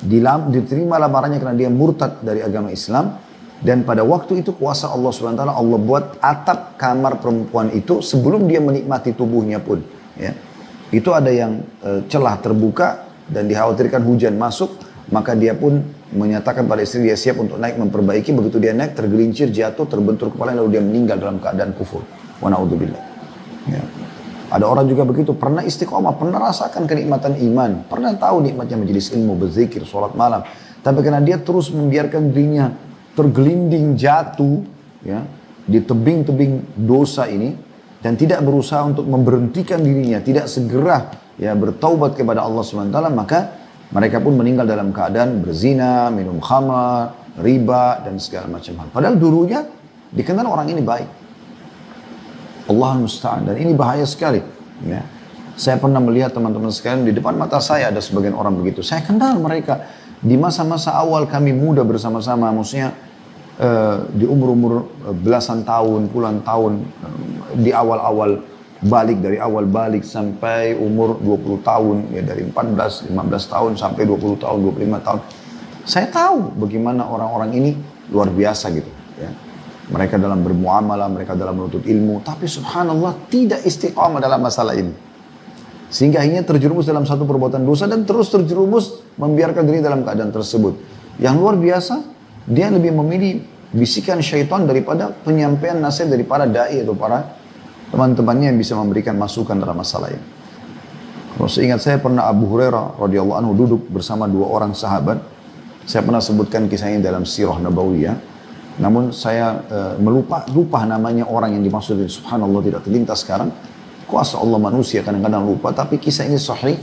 Diterima lamarannya karena dia murtad dari agama Islam. Dan pada waktu itu kuasa Allah SWT, Allah buat atap kamar perempuan itu sebelum dia menikmati tubuhnya pun. Ya. Itu ada yang celah terbuka dan dikhawatirkan hujan masuk, maka dia pun menyatakan pada istri dia siap untuk naik memperbaiki. Begitu dia naik, tergelincir, jatuh, terbentur kepala, lalu dia meninggal dalam keadaan kufur. Wa na'udzubillah. Ya. Ada orang juga begitu, pernah istiqomah, pernah rasakan kenikmatan iman, pernah tahu nikmatnya majelis ilmu, berzikir, sholat malam. Tapi karena dia terus membiarkan dirinya tergelinding jatuh ya di tebing-tebing dosa ini dan tidak berusaha untuk memberhentikan dirinya, tidak segera ya bertaubat kepada Allah SWT, maka mereka pun meninggal dalam keadaan berzina, minum khamar, riba dan segala macam hal. Padahal dulunya dikenal orang ini baik. Allah musta'an, dan ini bahaya sekali ya. Saya pernah melihat teman-teman sekalian, di depan mata saya ada sebagian orang begitu. Saya kenal mereka di masa-masa awal kami muda bersama-sama, maksudnya di umur-umur belasan tahun, puluhan tahun, di awal-awal balik, dari awal balik sampai umur 20 tahun, ya dari 14, 15 tahun sampai 20 tahun, 25 tahun. Saya tahu bagaimana orang-orang ini luar biasa gitu ya. Mereka dalam bermuamalah, mereka dalam menuntut ilmu, tapi subhanallah tidak istiqamah dalam masalah ini. Sehingga akhirnya terjerumus dalam satu perbuatan dosa dan terus terjerumus membiarkan diri dalam keadaan tersebut. Yang luar biasa, dia lebih memilih bisikan syaitan daripada penyampaian nasihat dari para da'i atau para teman-temannya yang bisa memberikan masukan dalam masalah ini. Kalau seingat saya pernah Abu Hurairah radhiyallahu anhu duduk bersama dua orang sahabat. Saya pernah sebutkan kisahnya dalam Sirah Nabawiyah. Namun saya lupa namanya orang yang dimaksud. Subhanallah, tidak terlintas sekarang. Kuasa Allah manusia kadang-kadang lupa, tapi kisah ini sahih.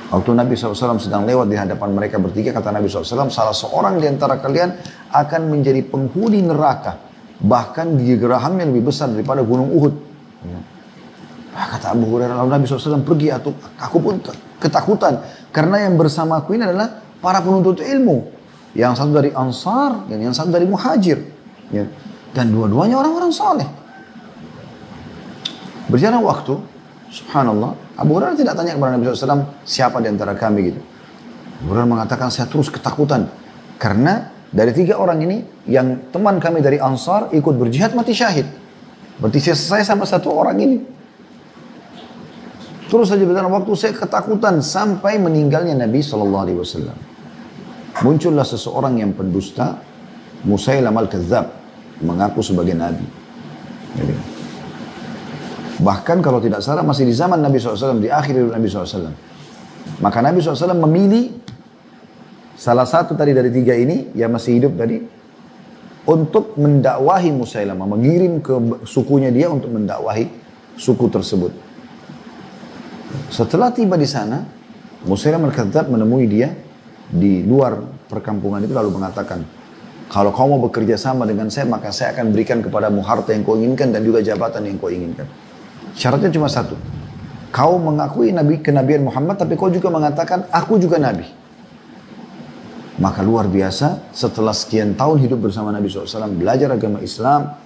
Waktu Nabi SAW sedang lewat di hadapan mereka bertiga, kata Nabi SAW, salah seorang di antara kalian akan menjadi penghuni neraka. Bahkan gerahamnya lebih besar daripada gunung Uhud. Kata Abu Hurairah, lalu Nabi SAW pergi, aku pun ketakutan. Karena yang bersamaku ini adalah para penuntut ilmu. Yang satu dari Ansar, dan yang satu dari Muhajir. Dan dua-duanya orang-orang saleh. Berjalan waktu, subhanallah, Abu Hurairah tidak tanya kepada Nabi SAW, siapa di antara kami gitu. Abu Hurairah mengatakan, saya terus ketakutan. Karena dari tiga orang ini, yang teman kami dari Ansar ikut berjihad mati syahid. Berarti saya sama satu orang ini. Terus saja berjalan waktu, saya ketakutan sampai meninggalnya Nabi SAW. Muncullah seseorang yang pendusta, Musailam al-Kadzab, mengaku sebagai Nabi. Jadi, bahkan kalau tidak salah masih di zaman Nabi SAW, di akhir hidup Nabi SAW. Maka Nabi SAW memilih salah satu tadi dari tiga ini yang masih hidup tadi untuk mendakwahi Musailamah, mengirim ke sukunya dia untuk mendakwahi suku tersebut. Setelah tiba di sana, Musailamah al-Kadzab menemui dia di luar perkampungan itu lalu mengatakan, kalau kau mau bekerja sama dengan saya, maka saya akan berikan kepadamu harta yang kau inginkan dan juga jabatan yang kau inginkan. Syaratnya cuma satu. Kau mengakui kenabian Muhammad, tapi kau juga mengatakan, aku juga Nabi. Maka luar biasa, setelah sekian tahun hidup bersama Nabi SAW, belajar agama Islam,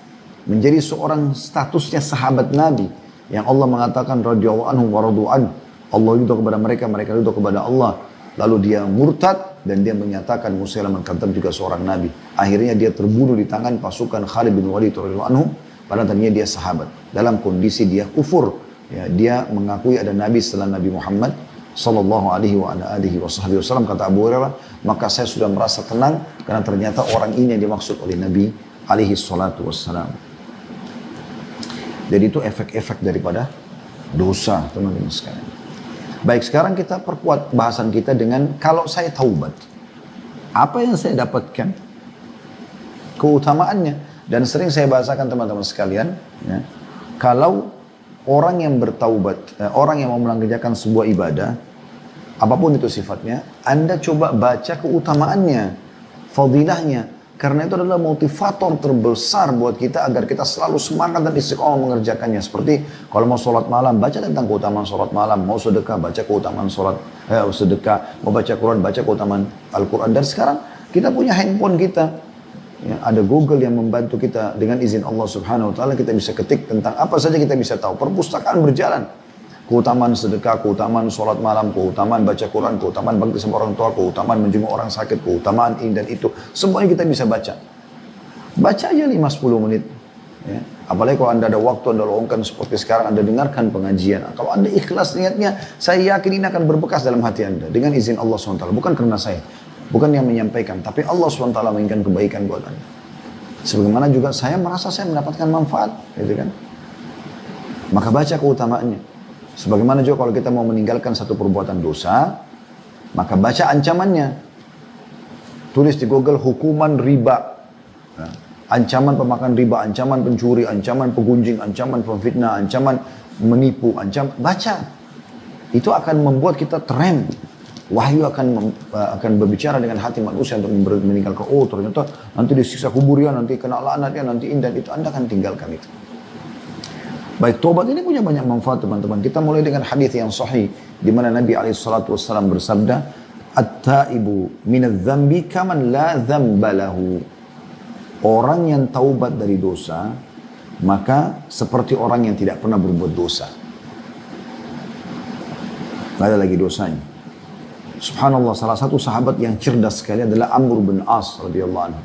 menjadi seorang statusnya sahabat Nabi, yang Allah mengatakan, radhiyallahu anhum wa radu'an. Allah ridha kepada mereka, mereka ridha kepada Allah. Lalu dia murtad, dan dia menyatakan Musailamah al-Kadzab juga seorang Nabi. Akhirnya dia terbunuh di tangan pasukan Khalid bin Walid radhiyallahu anhu. Padahal tadinya dia sahabat. Dalam kondisi dia kufur. Ya, dia mengakui ada Nabi setelah Nabi Muhammad sallallahu alaihi wasallam. Kata Abu Hurairah, maka saya sudah merasa tenang karena ternyata orang ini yang dimaksud oleh Nabi alaihi salatu wassalam. Jadi itu efek-efek daripada dosa, teman-teman sekalian. Baik, sekarang kita perkuat bahasan kita dengan kalau saya taubat, apa yang saya dapatkan? Keutamaannya. Dan sering saya bahasakan teman-teman sekalian, ya, kalau orang yang bertaubat, orang yang mau mengerjakan sebuah ibadah, apapun itu sifatnya, Anda coba baca keutamaannya, fadilahnya, karena itu adalah motivator terbesar buat kita agar kita selalu semangat dan istiqomah mengerjakannya. Seperti kalau mau sholat malam, baca tentang keutamaan sholat malam, mau sedekah, baca keutamaan sedekah, mau baca Quran, baca keutamaan Al-Quran. Dan sekarang kita punya handphone kita. Ya, ada Google yang membantu kita dengan izin Allah Subhanahu wa taala, kita bisa ketik tentang apa saja kita bisa tahu. Perpustakaan berjalan. Keutamaan sedekah, keutamaan sholat malam, keutamaan baca Quran, keutamaan bakti sama orang tua, keutamaan menjenguk orang sakit, keutamaan ini dan itu. Semuanya kita bisa baca. Baca aja 5-10 menit. Ya. Apalagi kalau Anda ada waktu, Anda luangkan seperti sekarang, Anda dengarkan pengajian. Kalau Anda ikhlas niatnya, saya yakin ini akan berbekas dalam hati Anda. Dengan izin Allah SWT. Bukan karena saya. Bukan yang menyampaikan, tapi Allah SWT menginginkan kebaikan buat Anda. Sebagaimana juga saya merasa saya mendapatkan manfaat, gitu kan? Maka baca keutamaannya. Sebagaimana juga kalau kita mau meninggalkan satu perbuatan dosa, maka baca ancamannya. Tulis di Google hukuman riba. Ya. Ancaman pemakan riba, ancaman pencuri, ancaman pegunjing, ancaman pemfitnah, ancaman menipu, baca. Itu akan membuat kita terem. Wahyu akan berbicara dengan hati manusia untuk meninggalkan. Oh ternyata nanti disiksa kubur ya, nanti kena laknat ya, nanti indah itu. Anda akan tinggalkan itu. Baik, tobat ini punya banyak manfaat teman-teman. Kita mulai dengan hadis yang sahih di mana Nabi SAW bersabda, "At-taibu minadz-dzambi kaman la dzamba lahu." Orang yang taubat dari dosa, maka seperti orang yang tidak pernah berbuat dosa. Tidak ada lagi dosanya. Subhanallah, salah satu sahabat yang cerdas sekali adalah Amr bin As radhiyallahu anhu.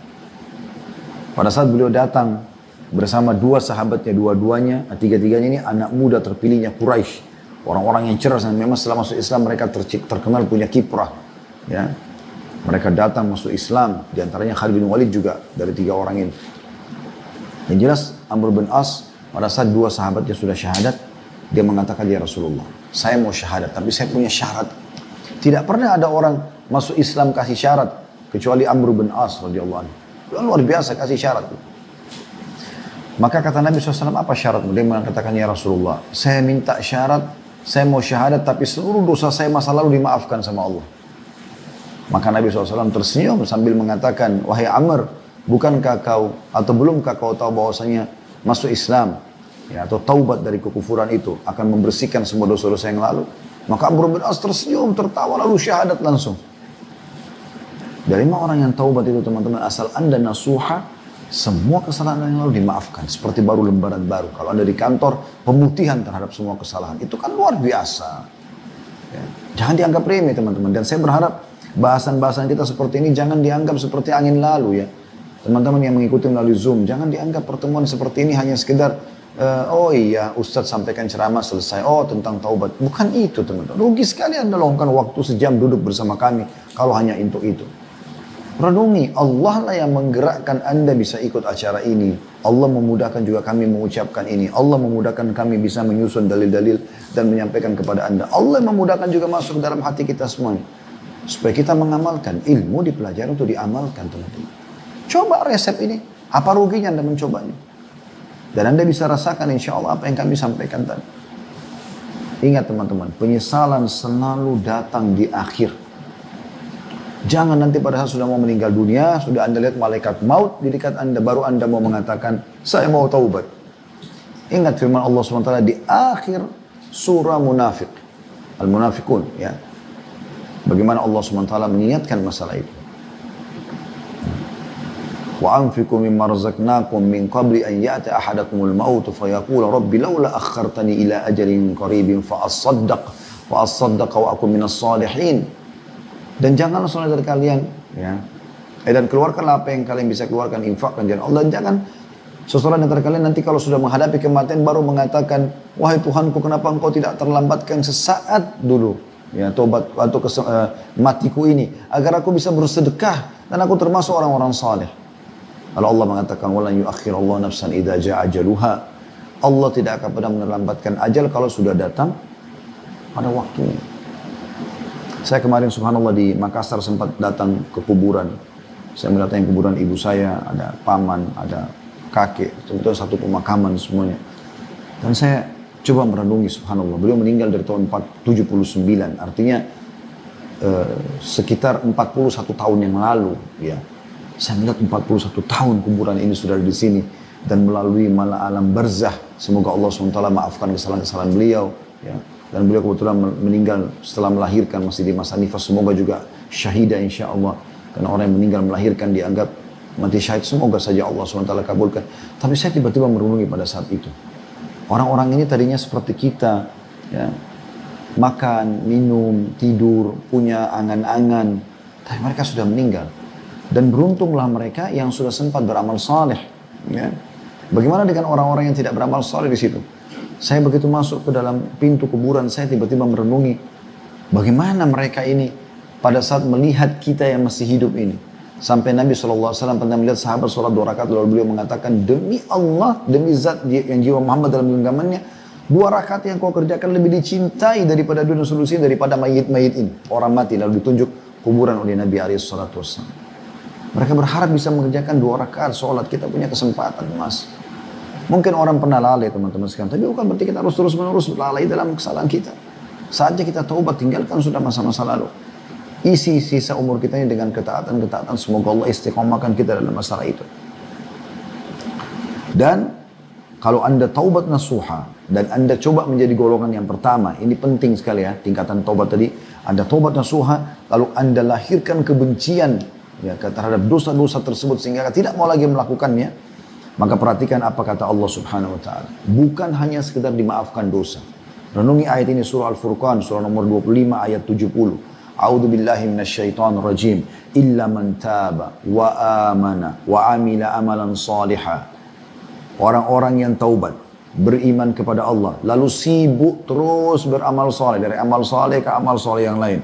Pada saat beliau datang bersama dua sahabatnya, dua-duanya, tiga-tiganya ini anak muda terpilihnya Quraisy, orang-orang yang cerdas, dan memang setelah masuk Islam mereka terkenal punya kiprah, ya. Mereka datang masuk Islam, diantaranya Khalid bin Walid juga dari tiga orang ini. Yang jelas Amr bin As pada saat dua sahabatnya sudah syahadat, dia mengatakan, ya Rasulullah, saya mau syahadat tapi saya punya syarat. Tidak pernah ada orang masuk Islam kasih syarat kecuali Amr bin As radhiyallahu anhu. Luar biasa kasih syarat. Maka kata Nabi SAW, apa syaratmu? Dia mengatakan, ya Rasulullah, saya minta syarat, saya mau syahadat tapi seluruh dosa saya masa lalu dimaafkan sama Allah. Maka Nabi SAW tersenyum sambil mengatakan, wahai Amr, bukankah kau atau belumkah kau tahu bahwasanya masuk Islam ya, atau taubat dari kekufuran itu akan membersihkan semua dosa-dosa yang lalu? Maka Amr bin As tersenyum, tertawa lalu syahadat langsung. Dari 5 orang yang taubat itu teman-teman, asal anda nasuha, semua kesalahan yang lalu dimaafkan. Seperti baru lembaran baru. Kalau anda di kantor, pemutihan terhadap semua kesalahan. Itu kan luar biasa. Ya. Jangan dianggap remeh teman-teman. Dan saya berharap bahasan-bahasan kita seperti ini jangan dianggap seperti angin lalu ya. Teman-teman yang mengikuti melalui Zoom, jangan dianggap pertemuan seperti ini hanya sekedar oh iya Ustadz sampaikan ceramah selesai, oh tentang taubat. Bukan itu teman-teman. Rugi sekali anda luangkan waktu sejam duduk bersama kami kalau hanya untuk itu. Renungi, Allah lah yang menggerakkan anda bisa ikut acara ini. Allah memudahkan juga kami mengucapkan ini. Allah memudahkan kami bisa menyusun dalil-dalil dan menyampaikan kepada anda. Allah memudahkan juga masuk ke dalam hati kita semuanya. Supaya kita mengamalkan. Ilmu dipelajari untuk diamalkan teman-teman. Coba resep ini. Apa ruginya anda mencobanya? Dan anda bisa rasakan insya Allah apa yang kami sampaikan tadi. Ingat teman-teman, penyesalan selalu datang di akhir. Jangan nanti pada saat sudah mau meninggal dunia, sudah anda lihat malaikat maut di dekat anda, baru anda mau mengatakan, saya mau taubat. Ingat firman Allah SWT di akhir surah Munafiq. Al-Munafiqun. Ya. Bagaimana Allah SWT mengingatkan masalah itu. وَأَنْفِقُوا مِمَّا رَزَقْنَاكُمْ مِنْ قَبْلِ أَنْ يَأْتِيَ أَحَدَكُمُ الْمَوْتُ فَيَقُولَ رَبِّ لَوْلَا أَخَّرْتَنِي إِلَى أَجَلٍ قَرِيبٍ فَأَصَّدَّقَ وَأَكُنْ مِنَ الصَّالِحِينَ. Dan janganlah saudara kalian ya, dan keluarkanlah apa yang kalian bisa keluarkan, infakkan jalan Allah. Dan jangan seseorang antara kalian nanti kalau sudah menghadapi kematian baru mengatakan, wahai Tuhanku, kenapa engkau tidak terlambatkan sesaat dulu ya tobat atau matiku ini agar aku bisa bersedekah dan aku termasuk orang-orang saleh. Kalau Allah mengatakan wala yu'akhirallahu nafsan idza jaa ajaluha, Allah tidak akan pernah melambatkan ajal kalau sudah datang pada waktunya. Saya kemarin subhanallah di Makassar sempat datang ke kuburan. Saya mendatangi kuburan ibu saya, ada paman, ada kakek, tentu satu pemakaman semuanya. Dan saya coba merenungi subhanallah, beliau meninggal dari tahun 79, artinya sekitar 41 tahun yang lalu ya. Saya melihat 41 tahun kuburan ini sudah di sini dan melalui alam barzah. Semoga Allah SWT maafkan kesalahan-kesalahan beliau ya. Dan beliau kebetulan meninggal setelah melahirkan masih di masa nifas. Semoga juga syahidah insya Allah. Karena orang yang meninggal melahirkan dianggap mati syahid. Semoga saja Allah SWT kabulkan. Tapi saya tiba-tiba merenungi pada saat itu. Orang-orang ini tadinya seperti kita. Ya, makan, minum, tidur, punya angan-angan. Tapi mereka sudah meninggal. Dan beruntunglah mereka yang sudah sempat beramal saleh. Ya. Bagaimana dengan orang-orang yang tidak beramal saleh di situ? Saya begitu masuk ke dalam pintu kuburan, saya tiba-tiba merenungi bagaimana mereka ini pada saat melihat kita yang masih hidup ini. Sampai Nabi SAW pernah melihat sahabat sholat 2 rakaat, lalu beliau mengatakan, demi Allah, demi zat yang jiwa Muhammad dalam genggamannya, 2 rakaat yang kau kerjakan lebih dicintai daripada dunia solusi, daripada mayit-mayit ini. Orang mati lalu ditunjuk kuburan oleh Nabi SAW. Mereka berharap bisa mengerjakan 2 rakaat sholat. Kita punya kesempatan, Mas. Mungkin orang pernah lalai, teman-teman sekalian. Tapi bukan berarti kita harus terus-menerus lalai dalam kesalahan kita. Saatnya kita taubat, tinggalkan sudah masa-masa lalu. Isi sisa umur kita ini dengan ketaatan-ketaatan. Semoga Allah istiqomahkan kita dalam masalah itu. Dan kalau Anda taubat nasuha dan Anda coba menjadi golongan yang pertama, ini penting sekali ya, tingkatan taubat tadi. Anda taubat nasuha, lalu Anda lahirkan kebencian ya, terhadap dosa-dosa tersebut sehingga tidak mau lagi melakukannya, maka perhatikan apa kata Allah Subhanahu wa taala. Bukan hanya sekedar dimaafkan dosa. Renungi ayat ini surah Al-Furqan, surah nomor 25 ayat 70. A'udzu billahi minasyaitonir rajim. Illa man taba wa amana wa amila amalan salihah. Orang-orang yang taubat, beriman kepada Allah, lalu sibuk terus beramal saleh, dari amal saleh ke amal saleh yang lain.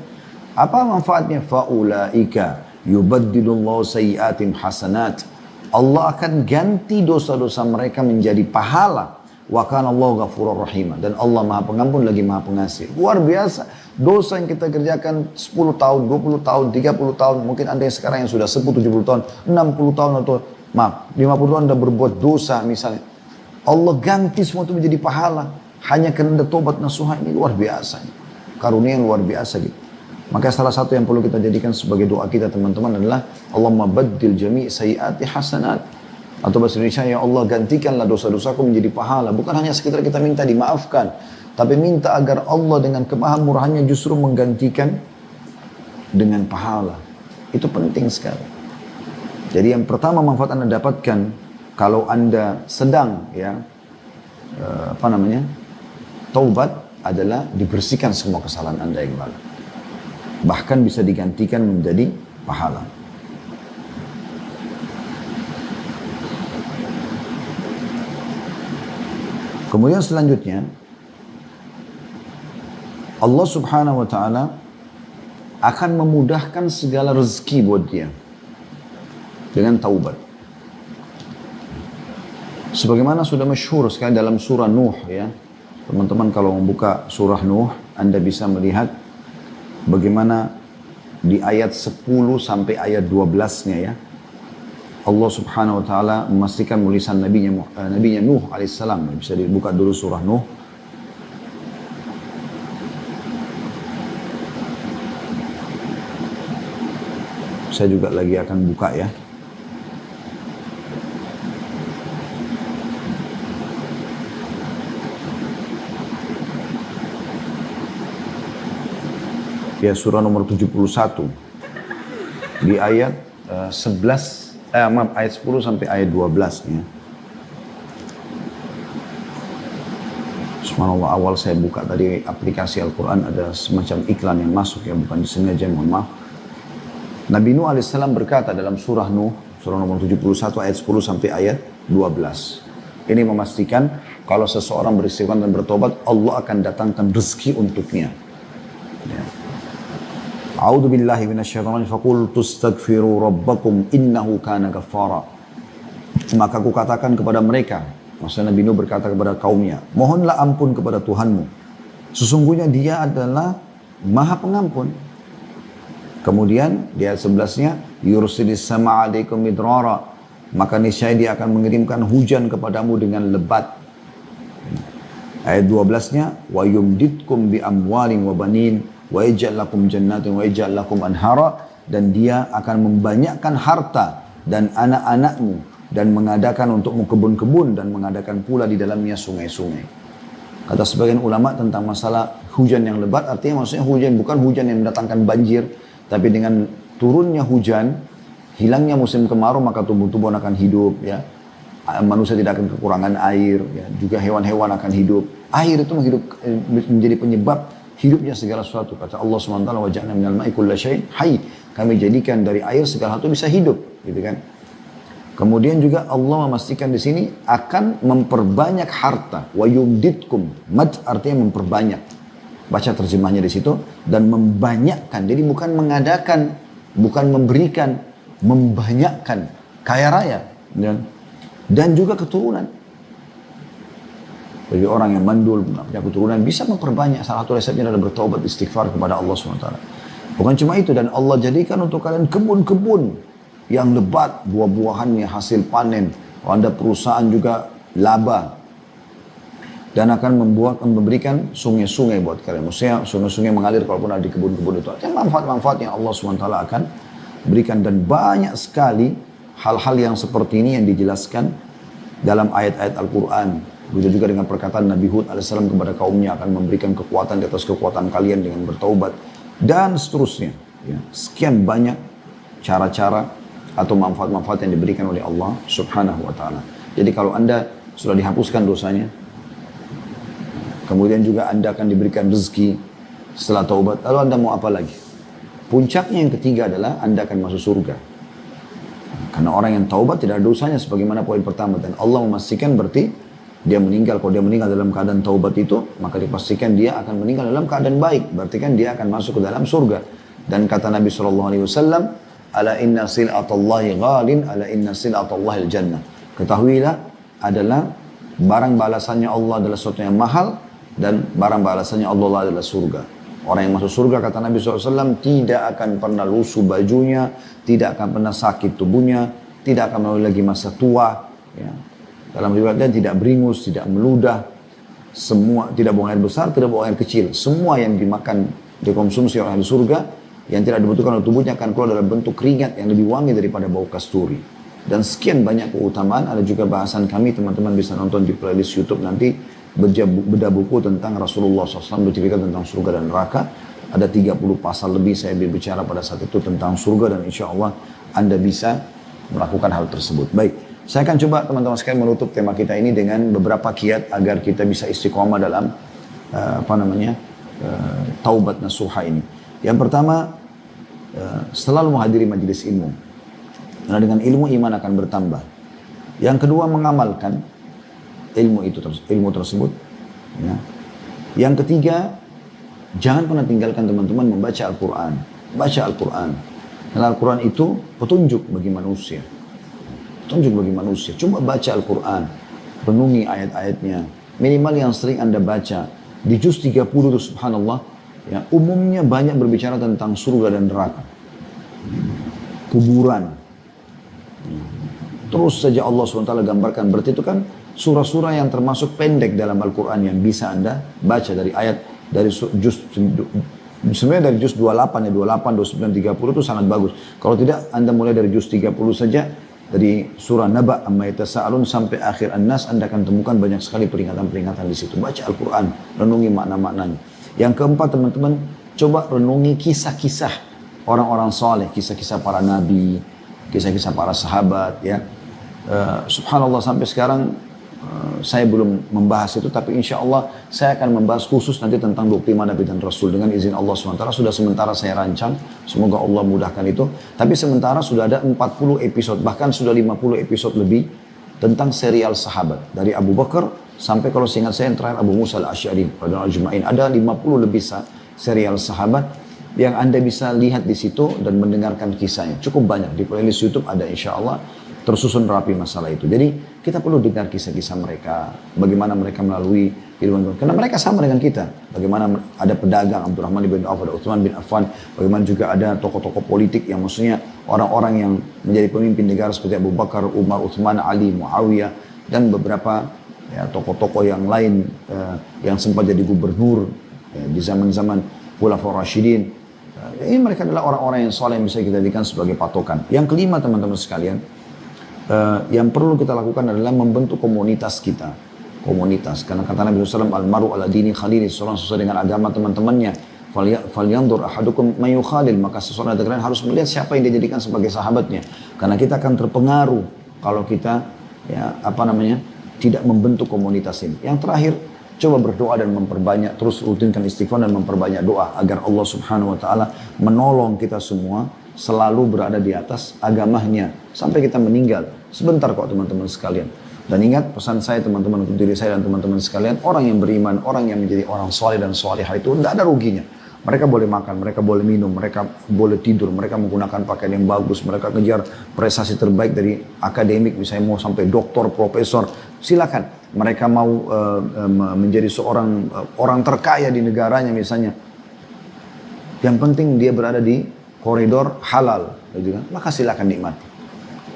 Apa manfaatnya? Faulaika yubaddilullahu sayyi'atim hasanat. Allah akan ganti dosa-dosa mereka menjadi pahala. Wa kana Allahu ghafurur rahim. Dan Allah Maha Pengampun lagi Maha Pengasih. Luar biasa. Dosa yang kita kerjakan 10 tahun, 20 tahun, 30 tahun, mungkin Anda yang sekarang yang sudah 10, 70 tahun, 60 tahun atau maaf, 50 tahun Anda berbuat dosa misalnya. Allah ganti semua itu menjadi pahala. Hanya karena Anda tobat nasuha, ini luar biasa. Karunia yang luar biasa gitu. Maka salah satu yang perlu kita jadikan sebagai doa kita teman-teman adalah Allahumma baddil jami' sayyiati hasanat. Atau bahasa Indonesia, ya Allah gantikanlah dosa-dosaku menjadi pahala. Bukan hanya sekedar kita minta dimaafkan, tapi minta agar Allah dengan kemahamurahannya justru menggantikan dengan pahala. Itu penting sekali. Jadi yang pertama manfaat Anda dapatkan kalau Anda sedang taubat adalah dibersihkan semua kesalahan Anda yang lalu. Bahkan bisa digantikan menjadi pahala. Kemudian selanjutnya Allah Subhanahu wa taala akan memudahkan segala rezeki buat dia dengan taubat. Sebagaimana sudah masyhur sekali dalam surah Nuh ya. Teman-teman kalau membuka surah Nuh, Anda bisa melihat bagaimana di ayat 10 sampai ayat 12-nya ya. Allah Subhanahu wa taala memastikan tulisan nabinya Nuh alaihissalam. Bisa dibuka dulu surah Nuh. Saya juga lagi akan buka ya. Ya, surah nomor 71 di ayat 11 ayat 10 sampai ayat 12 ya. Subhanallah, awal saya buka tadi aplikasi Al-Quran ada semacam iklan yang masuk ya, bukan disengaja, mohon maaf. Nabi Nuh alaihissalam berkata dalam surah Nuh, surah nomor 71 ayat 10 sampai ayat 12. Ini memastikan kalau seseorang beristighfar dan bertobat, Allah akan datangkan rezeki untuknya. Ya. A'udzu billahi minasyaitonir rajim. Faqultu astaghfiru rabbakum innahu kana ghaffara. Maka aku katakan kepada mereka, maksudnya Nabi Nuh berkata kepada kaumnya, mohonlah ampun kepada Tuhanmu. Sesungguhnya Dia adalah Maha Pengampun. Kemudian di ayat 11-nya, yursilis sama'a 'alaikum midrara. Maka niscaya Dia akan mengirimkan hujan kepadamu dengan lebat. Ayat 12-nya, wa yumditkum bi amwalin wa banin wa yaj'al lakum jannatin wa yaj'al lakum anhara, dan Dia akan membanyakkan harta dan anak-anakmu dan mengadakan untukmu kebun-kebun dan mengadakan pula di dalamnya sungai-sungai. Kata sebagian ulama tentang masalah hujan yang lebat, artinya maksudnya hujan bukan hujan yang mendatangkan banjir, tapi dengan turunnya hujan, hilangnya musim kemarau, maka tumbuh-tumbuhan akan hidup ya. Manusia tidak akan kekurangan air ya. Juga hewan-hewan akan hidup. Air itu menjadi penyebab hidupnya segala sesuatu. Kata Allah SWT, wa ja'alna minal ma'i kulla syai'in hayy. Kami jadikan dari air segala sesuatu bisa hidup, gitu kan. Kemudian juga Allah memastikan di sini akan memperbanyak harta. Wa yumditkum. Mad artinya memperbanyak. Baca terjemahnya di situ, dan membanyakkan. Jadi bukan mengadakan, bukan memberikan, membanyakkan, kaya raya dan juga keturunan. Bagi orang yang mandul, punya keturunan, bisa memperbanyak. Salah satu resepnya adalah bertaubat, istighfar kepada Allah SWT. Bukan cuma itu, dan Allah jadikan untuk kalian kebun-kebun yang lebat, buah-buahannya hasil panen. Kalau Anda perusahaan juga laba. Dan akan memberikan sungai-sungai buat kalian. Maksudnya sungai-sungai mengalir kalaupun ada di kebun-kebun itu. Artinya manfaat-manfaat yang Allah SWT akan berikan. Dan banyak sekali hal-hal yang seperti ini yang dijelaskan dalam ayat-ayat Al-Quran. Begitu juga dengan perkataan Nabi Hud AS kepada kaumnya akan memberikan kekuatan di atas kekuatan kalian dengan bertaubat. Dan seterusnya. Ya. Sekian banyak cara-cara atau manfaat-manfaat yang diberikan oleh Allah Subhanahu wa Ta'ala. Jadi kalau Anda sudah dihapuskan dosanya, kemudian juga Anda akan diberikan rezeki setelah taubat. Lalu Anda mau apa lagi? Puncaknya yang ketiga adalah Anda akan masuk surga. Karena orang yang taubat tidak ada dosanya sebagaimana poin pertama. Dan Allah memastikan berarti dia meninggal. Kalau dia meninggal dalam keadaan taubat itu, maka dipastikan dia akan meninggal dalam keadaan baik. Berarti kan dia akan masuk ke dalam surga. Dan kata Nabi SAW, ala inna sil'atallahi ghalin, ala inna sil'atallahi al-jannah. Ketahuilah adalah barang balasannya Allah adalah sesuatu yang mahal. Dan barang balasannya Allah adalah surga. Orang yang masuk surga, kata Nabi SAW, tidak akan pernah lusuh bajunya, tidak akan pernah sakit tubuhnya, tidak akan melalui lagi masa tua. Ya. Dalam riwayatnya tidak beringus, tidak meludah, semua tidak buang air besar, tidak buang air kecil. Semua yang dimakan, dikonsumsi oleh ahli surga, yang tidak dibutuhkan oleh tubuhnya akan keluar dalam bentuk keringat yang lebih wangi daripada bau kasturi. Dan sekian banyak keutamaan, ada juga bahasan kami, teman-teman bisa nonton di playlist YouTube nanti, bedah buku tentang Rasulullah SAW bercerita tentang surga dan neraka. Ada 30 pasal lebih saya berbicara pada saat itu tentang surga dan insya Allah Anda bisa melakukan hal tersebut. Baik, saya akan coba teman-teman sekalian menutup tema kita ini dengan beberapa kiat agar kita bisa istiqomah dalam taubat nasuha ini. Yang pertama, selalu menghadiri majelis ilmu. Karena dengan ilmu iman akan bertambah. Yang kedua, mengamalkan ilmu tersebut. Ya. Yang ketiga, jangan pernah tinggalkan teman-teman membaca Al-Quran. Baca Al-Quran. Karena Al-Quran itu petunjuk bagi manusia. Petunjuk bagi manusia. Coba baca Al-Quran. Renungi ayat-ayatnya. Minimal yang sering Anda baca. Di juz 30 itu subhanallah. Ya, umumnya banyak berbicara tentang surga dan neraka. Kuburan. Ya. Terus saja Allah SWT gambarkan. Berarti itu kan surah-surah yang termasuk pendek dalam Al-Quran yang bisa Anda baca dari ayat, dari juz, sebenarnya dari juz 28 ya, 28, 29, 30 itu sangat bagus. Kalau tidak, Anda mulai dari juz 30 saja, dari surah Naba, Amma Yatasa'alun sampai akhir An-Nas, Anda akan temukan banyak sekali peringatan-peringatan di situ. Baca Al-Quran, renungi makna-maknanya. Yang keempat teman-teman, coba renungi kisah-kisah orang-orang soleh, kisah-kisah para nabi, kisah-kisah para sahabat ya. Subhanallah sampai sekarang saya belum membahas itu, tapi insya Allah saya akan membahas khusus nanti tentang 25 Nabi dan Rasul dengan izin Allah SWT. Sudah sementara saya rancang, semoga Allah mudahkan itu. Tapi sementara sudah ada 40 episode, bahkan sudah 50 episode lebih tentang serial sahabat. Dari Abu Bakar sampai kalau seingat saya yang terakhir Abu Musa al-Asy'ari radhiyallahu ajma'in. Ada 50 lebih serial sahabat yang Anda bisa lihat di situ dan mendengarkan kisahnya. Cukup banyak, di playlist YouTube ada insya Allah. Tersusun rapi masalah itu. Jadi kita perlu dengar kisah-kisah mereka. Bagaimana mereka melalui kehidupan. Karena mereka sama dengan kita. Bagaimana ada pedagang Abdurrahman bin Auf, ada Utsman bin Affan. Bagaimana juga ada tokoh-tokoh politik yang maksudnya orang-orang yang menjadi pemimpin negara seperti Abu Bakar, Umar, Utsman, Ali, Muawiyah. Dan beberapa ya, tokoh-tokoh yang lain yang sempat jadi gubernur ya, di zaman-zaman Khulafaur Rasyidin. Ini mereka adalah orang-orang yang soleh yang bisa kita jadikan sebagai patokan. Yang kelima teman-teman sekalian. Yang perlu kita lakukan adalah membentuk komunitas kita. Komunitas. Karena kata Nabi SAW, Al-maru ala dini khalili. Seseorang sesuai dengan agama teman-temannya. Falyandur ahadukum mayu khalil. Maka seseorang dari kalian harus melihat siapa yang dia jadikan sebagai sahabatnya. Karena kita akan terpengaruh kalau kita tidak membentuk komunitas ini. Yang terakhir, coba berdoa dan memperbanyak. Terus rutinkan istighfar dan memperbanyak doa. Agar Allah Subhanahu Wa Ta'ala menolong kita semua selalu berada di atas agamanya sampai kita meninggal. Sebentar kok teman-teman sekalian. Dan ingat pesan saya teman-teman untuk diri saya dan teman-teman sekalian, orang yang beriman, orang yang menjadi orang soleh dan solehah itu tidak ada ruginya. Mereka boleh makan, mereka boleh minum, mereka boleh tidur, mereka menggunakan pakaian yang bagus, mereka kejar prestasi terbaik dari akademik, misalnya mau sampai doktor, profesor, silakan. Mereka mau menjadi seorang orang terkaya di negaranya misalnya. Yang penting dia berada di koridor halal, gitu kan? Maka silakan nikmati.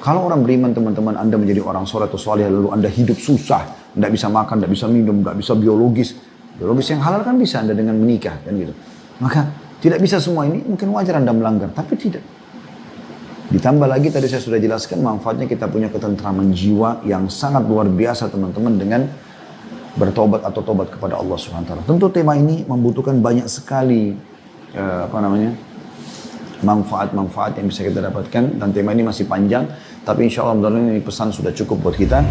Kalau orang beriman teman-teman, Anda menjadi orang soleh atau soleh, lalu Anda hidup susah, tidak bisa makan, tidak bisa minum, tidak bisa biologis. Biologis yang halal kan bisa Anda dengan menikah, kan gitu. Maka tidak bisa semua ini, mungkin wajar Anda melanggar, tapi tidak. Ditambah lagi tadi saya sudah jelaskan manfaatnya kita punya ketentraman jiwa yang sangat luar biasa teman-teman dengan bertobat atau tobat kepada Allah SWT. Tentu tema ini membutuhkan banyak sekali manfaat-manfaat yang bisa kita dapatkan, dan tema ini masih panjang, tapi insya Allah ini pesan sudah cukup buat kita.